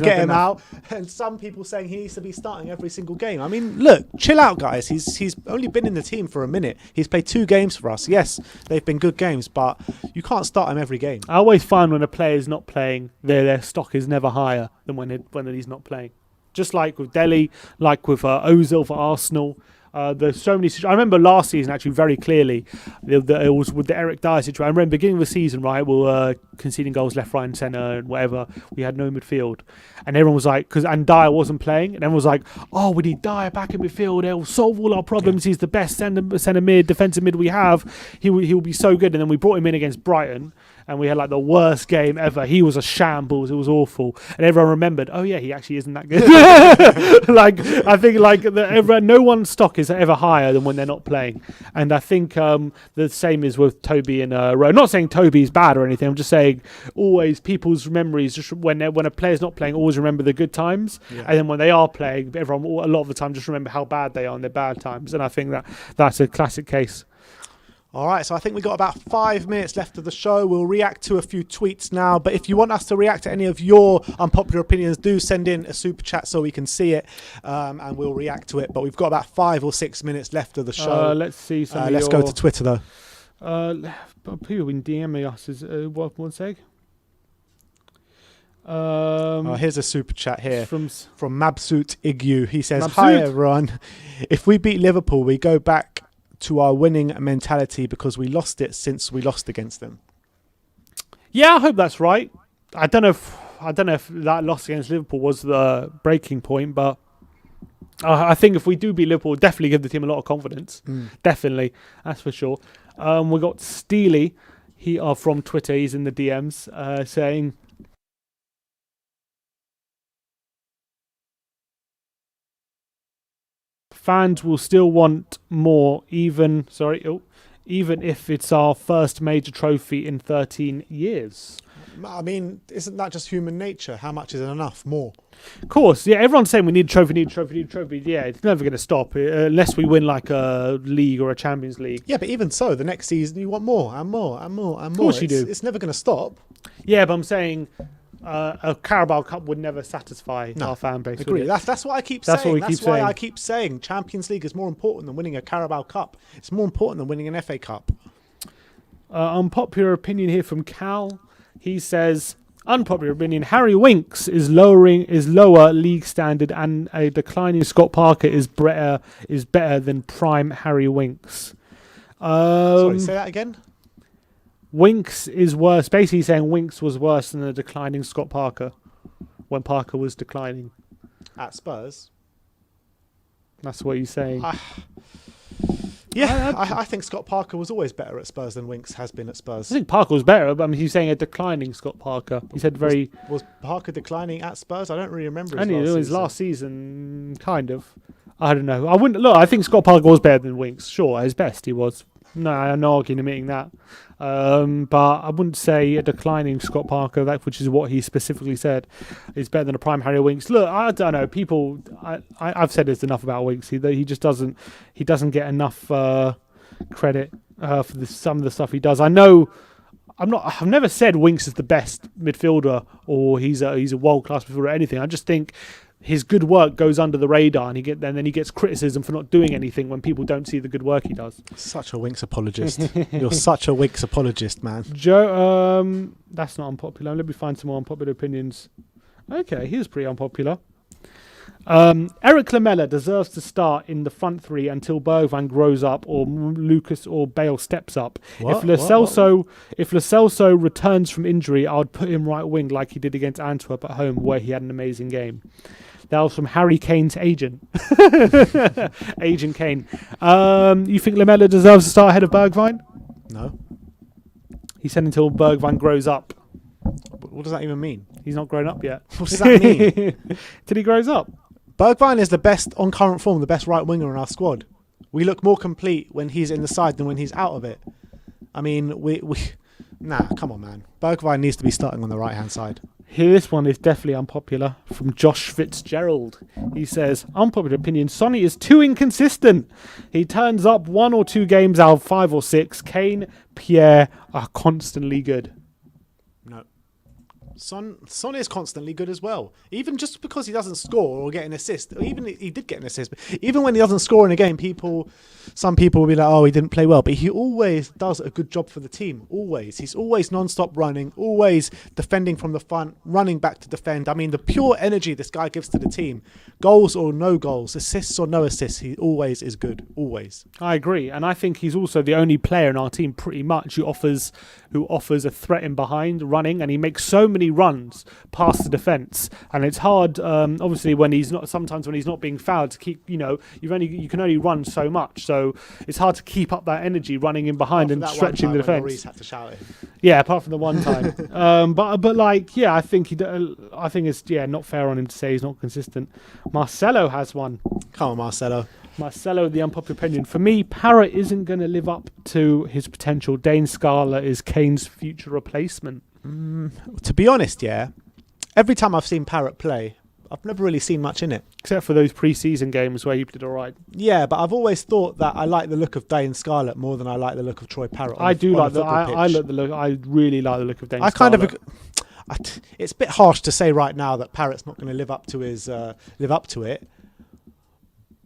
get him out. And some people saying he needs to be starting every single game. I mean, look, chill out, guys. He's only been in the team for a minute. He's played 2 games for us. Yes, they've been good games, but you can't start him every game. I always find when a player is not playing, their stock is never higher than when he's not playing. Just like with Dele, like with Ozil for Arsenal. There's so many situations. I remember last season actually very clearly. It was with the Eric Dier situation. I remember beginning of the season, right, we were conceding goals left, right, and centre, and whatever. We had no midfield, and everyone was like, and Dier wasn't playing, and everyone was like, "Oh, we need Dier back in midfield. He'll solve all our problems. He's the best centre mid, defensive mid we have. He'll be so good." And then we brought him in against Brighton. and we had like the worst game ever. He was a shambles. It was awful, and everyone remembered. Oh yeah, he actually isn't that good. Like I think like no one's stock is ever higher than when they're not playing, and I think the same is with Toby and Rowe. Not saying Toby's bad or anything. I'm just saying always people's memories just when a player's not playing, always remember the good times, and then when they are playing, everyone a lot of the time just remember how bad they are in their bad times, and I think that's a classic case. All right, so I think we've got about 5 minutes left of the show. We'll react to a few tweets now, but if you want us to react to any of your unpopular opinions, do send in a super chat so we can see it, and we'll react to it. But we've got about 5 or 6 minutes left of the show. Let's see some. Let's go to Twitter though. People been DMing us. One sec. Here's a super chat here from Mabsut Igyu. He says, Mabsut? "Hi everyone. If we beat Liverpool, we go back to our winning mentality because we lost it since we lost against them." Yeah, I hope that's right. I don't know if that loss against Liverpool was the breaking point, but I think if we do beat Liverpool, we'll definitely give the team a lot of confidence. Definitely, that's for sure. We got Steely. He from Twitter. He's in the DMs saying, fans will still want more, even if it's our first major trophy in 13 years. I mean, isn't that just human nature? How much is enough? More. Of course, yeah. Everyone's saying we need a trophy, need a trophy, need a trophy. Yeah, it's never going to stop unless we win like a league or a Champions League. Yeah, but even so, the next season you want more and more and more and more. Of course you do. It's never going to stop. Yeah, but I'm saying a Carabao Cup would never satisfy our fan base. Agree. That's what I keep saying. That's why I keep saying Champions League is more important than winning a Carabao Cup. It's more important than winning an FA Cup. Unpopular opinion here from Cal. He says, unpopular opinion, Harry Winks is lower league standard, and a declining Scott Parker is better than prime Harry Winks. Sorry, say that again. Winks is worse. Basically saying Winks was worse than a declining Scott Parker when Parker was declining. At Spurs? That's what he's saying. I think Scott Parker was always better at Spurs than Winks has been at Spurs. I think Parker was better, but I mean, he's saying a declining Scott Parker. He said Was Parker declining at Spurs? I don't really remember his last season, kind of. I don't know. I think Scott Parker was better than Winks. Sure, at his best he was. No, I'm not arguing admitting that. But I wouldn't say a declining Scott Parker, which is what he specifically said, is better than a prime Harry Winks. Look, I don't know. People, I've said this enough about Winks. He just doesn't get enough credit for some of the stuff he does. I know. I've never said Winks is the best midfielder or he's a world class midfielder or anything. I just think his good work goes under the radar, and then he gets criticism for not doing anything when people don't see the good work he does. Such a Winks apologist. You're such a Winks apologist, man. Joe, that's not unpopular. Let me find some more unpopular opinions. Okay, here's pretty unpopular. Eric Lamela deserves to start in the front three until Bergwijn grows up or Lucas or Bale steps up. If Lo Celso returns from injury, I would put him right wing like he did against Antwerp at home, where he had an amazing game. That was from Harry Kane's agent. Agent Kane. You think Lamela deserves to start ahead of Bergwijn? No. He said until Bergwijn grows up. What does that even mean? He's not grown up yet. What does that mean? Till he grows up. Bergwijn is the best, on current form, the best right winger in our squad. We look more complete when he's in the side than when he's out of it. I mean, come on, man. Bergwijn needs to be starting on the right-hand side. This one is definitely unpopular. From Josh Fitzgerald. He says, unpopular opinion, Sonny is too inconsistent. He turns up 1 or 2 games out of 5 or 6. Kane, Pierre are constantly good. No. Son is constantly good as well. Even just because he doesn't score or get an assist, or even he did get an assist, but even when he doesn't score in a game, some people will be like, oh, he didn't play well. But he always does a good job for the team. Always. He's always non-stop running, always defending from the front, running back to defend. I mean, the pure energy this guy gives to the team, goals or no goals, assists or no assists, he always is good. Always. I agree. And I think he's also the only player in our team pretty much who offers who offers a threat in behind, running, and he makes so many runs past the defence. And it's hard, obviously, when he's not. Sometimes when he's not being fouled, to keep. You can only run so much, so it's hard to keep up that energy running in behind and stretching the defence. Had to shout at him. Yeah, apart from the one time. But like, yeah, I think it's not fair on him to say he's not consistent. Marcelo has one. Come on, Marcelo. Marcelo, the unpopular opinion. For me, Parrott isn't going to live up to his potential. Dane Scarlett is Kane's future replacement. To be honest, every time I've seen Parrott play, I've never really seen much in it. Except for those pre-season games where he did all right. Yeah, but I've always thought that I like the look of Dane Scarlett more than I like the look of Troy Parrott. I really like the look of Dane Scarlett. It's a bit harsh to say right now that Parrott's not going to live up to it,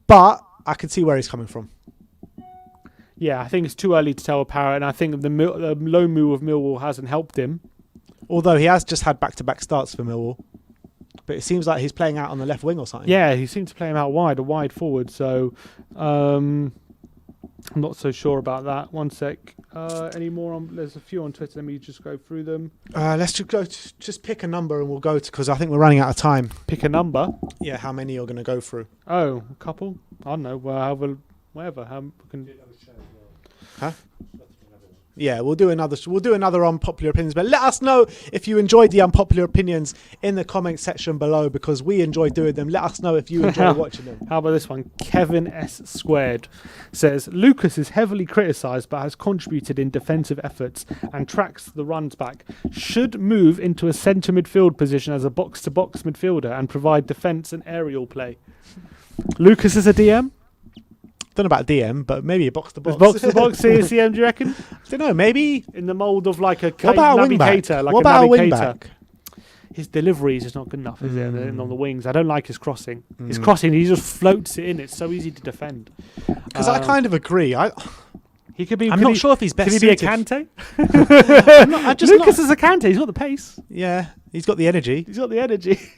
but I can see where he's coming from. Yeah, I think it's too early to tell with Parrott, and I think the low move of Millwall hasn't helped him. Although he has just had back-to-back starts for Millwall. But it seems like he's playing out on the left wing or something. Yeah, he seems to play him out wide, a wide forward. So I'm not so sure about that. One sec. Any more? There's a few on Twitter. Let me just go through them. Let's just go. Just pick a number and we'll go to, because I think we're running out of time. Pick a number? Yeah, how many you're going to go through? Oh, a couple? I don't know. Whatever. Huh? Yeah, we'll do another unpopular opinions. But let us know if you enjoyed the unpopular opinions in the comment section below, because we enjoy doing them. Let us know if you enjoy watching them. How about this one? Kevin S Squared says Lucas is heavily criticised but has contributed in defensive efforts and tracks the runs back. Should move into a centre midfield position as a box-to-box midfielder and provide defence and aerial play. Lucas is a DM? Don't know about DM, but maybe a box-to-box. Box-to-box CM, do you reckon? I don't know, maybe. In the mould of like a navigator. Like what about a wing-back? His deliveries is not good enough, is it? And on the wings. I don't like his crossing. His crossing, he just floats it in. It's so easy to defend. Because I kind of agree. He could be. I'm not sure if he's best. Could he be a Kante? Lucas is a Kante. He's got the pace. Yeah, he's got the energy.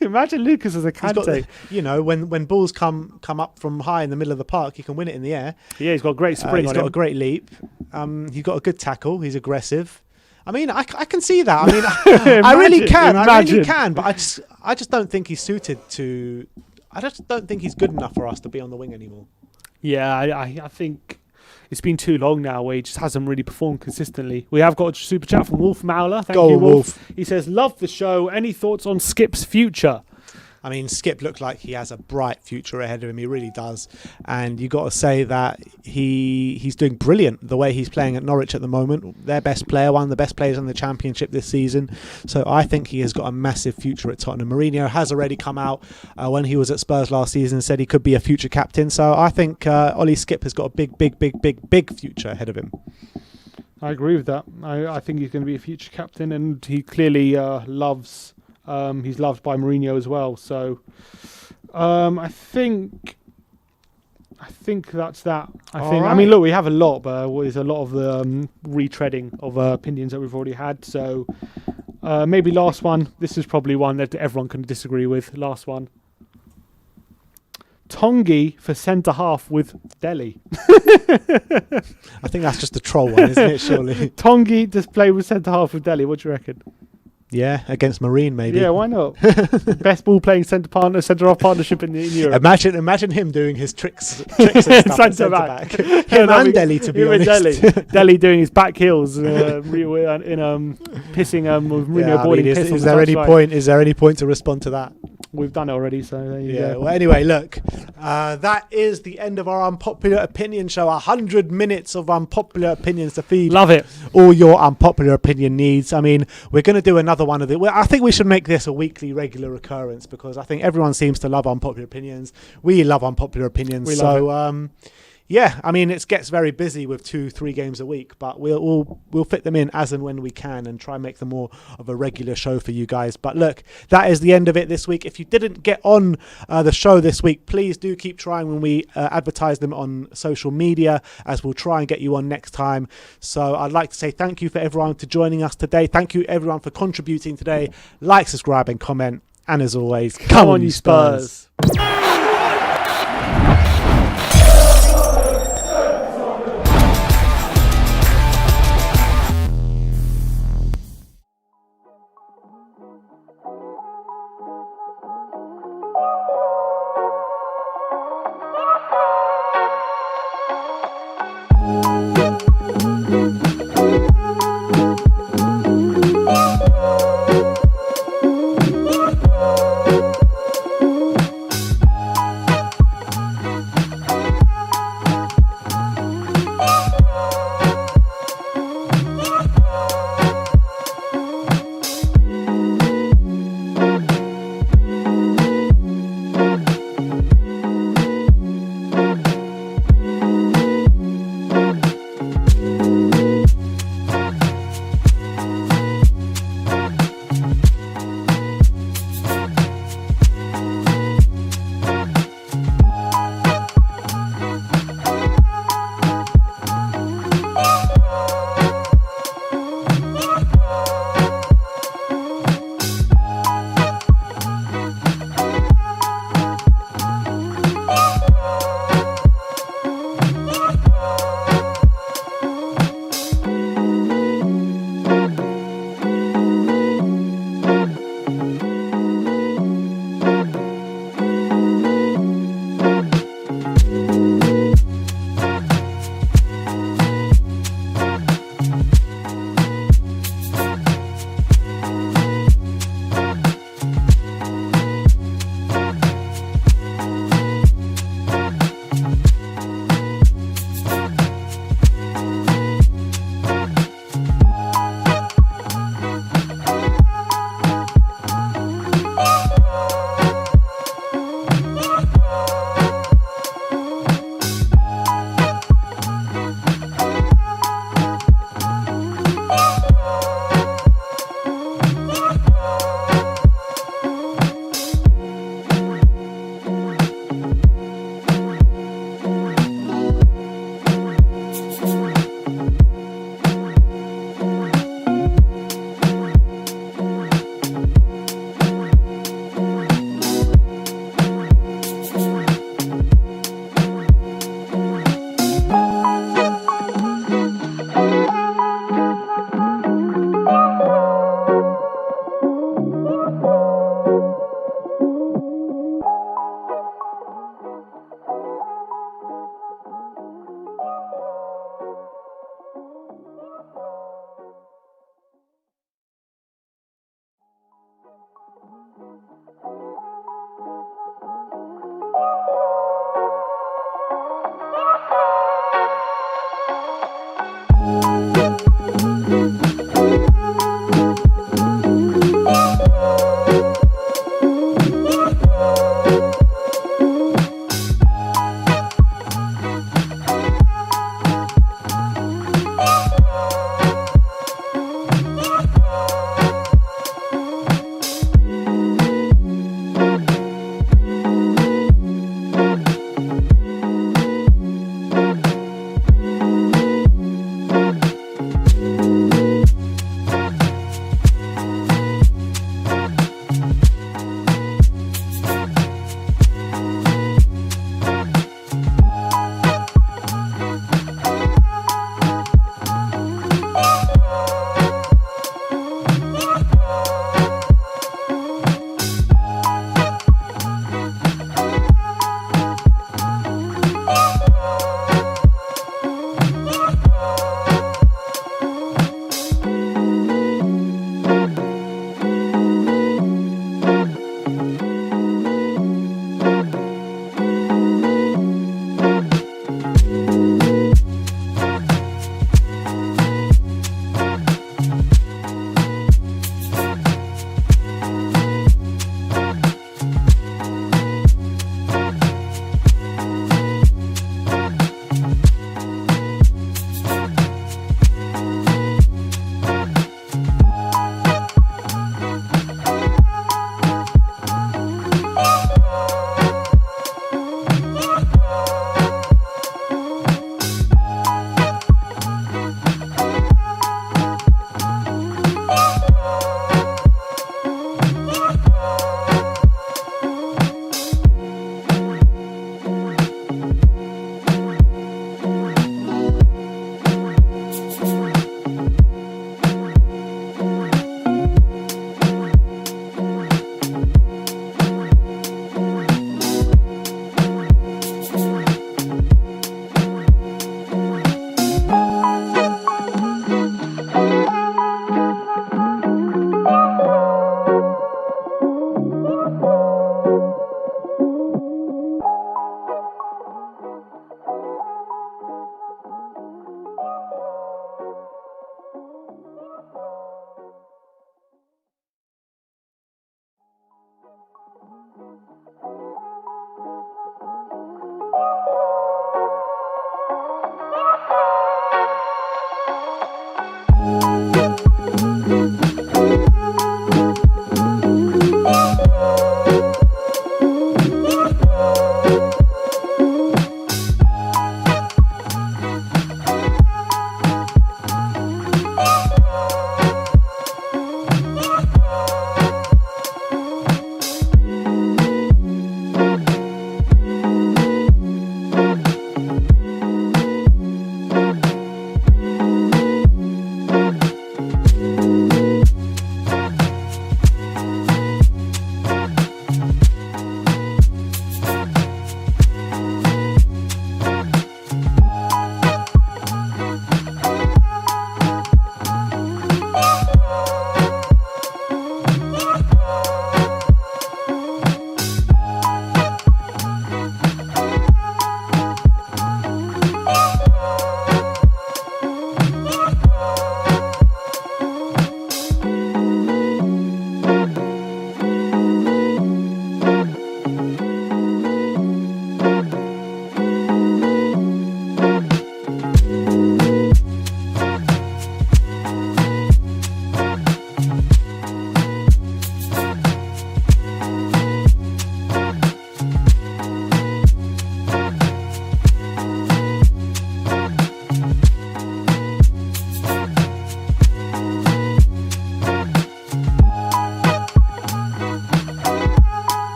Imagine Lucas as a Kante. When balls come up from high in the middle of the park, he can win it in the air. Yeah, he's got a great spring. He's got a great leap. He's got a good tackle. He's aggressive. I mean, I can see that. I mean, I really can. But I just don't think he's suited to. I just don't think he's good enough for us to be on the wing anymore. Yeah, I think. It's been too long now where he just hasn't really performed consistently. We have got a super chat from Wolf Mauler. Thank you, Wolf. He says, love the show. Any thoughts on Skip's future? I mean, Skip looked like he has a bright future ahead of him. He really does. And you got to say that he's doing brilliant the way he's playing at Norwich at the moment. Their best player, one of the best players in the Championship this season. So I think he has got a massive future at Tottenham. Mourinho has already come out when he was at Spurs last season and said he could be a future captain. So I think Ollie Skip has got a big future ahead of him. I agree with that. I think he's going to be a future captain, and he clearly loves... he's loved by Mourinho as well. So I think that's that. I mean, look, we have a lot, but there's a lot of the retreading of opinions that we've already had. So maybe last one. This is probably one that everyone can disagree with. Last one. Tongi for centre half with Dele. I think that's just a troll one, isn't it? Surely. Tongi to play with centre half with Dele. What do you reckon? Yeah, against Marine maybe. Yeah, why not? Best ball playing centre half partnership in Europe. Imagine him doing his tricks and stuff at centre back. Him and Dele, to be honest. Dele doing his back heels pissing with Mourinho boarding piss. Is there any point to respond to that? We've done it already, so there you go. Well, anyway, look, that is the end of our Unpopular Opinion show. 100 minutes of unpopular opinions to feed. Love it. All your unpopular opinion needs. I mean, we're going to do another one of it. I think we should make this a weekly, regular occurrence, because I think everyone seems to love unpopular opinions. We love unpopular opinions. Yeah, I mean, it gets very busy with 2-3 games a week, but we'll fit them in as and when we can and try and make them more of a regular show for you guys. But look, that is the end of it this week. If you didn't get on the show this week, please do keep trying when we advertise them on social media, as we'll try and get you on next time. So I'd like to say thank you for everyone for joining us today. Thank you everyone for contributing today. Like, subscribe and comment. And as always, come on you Spurs.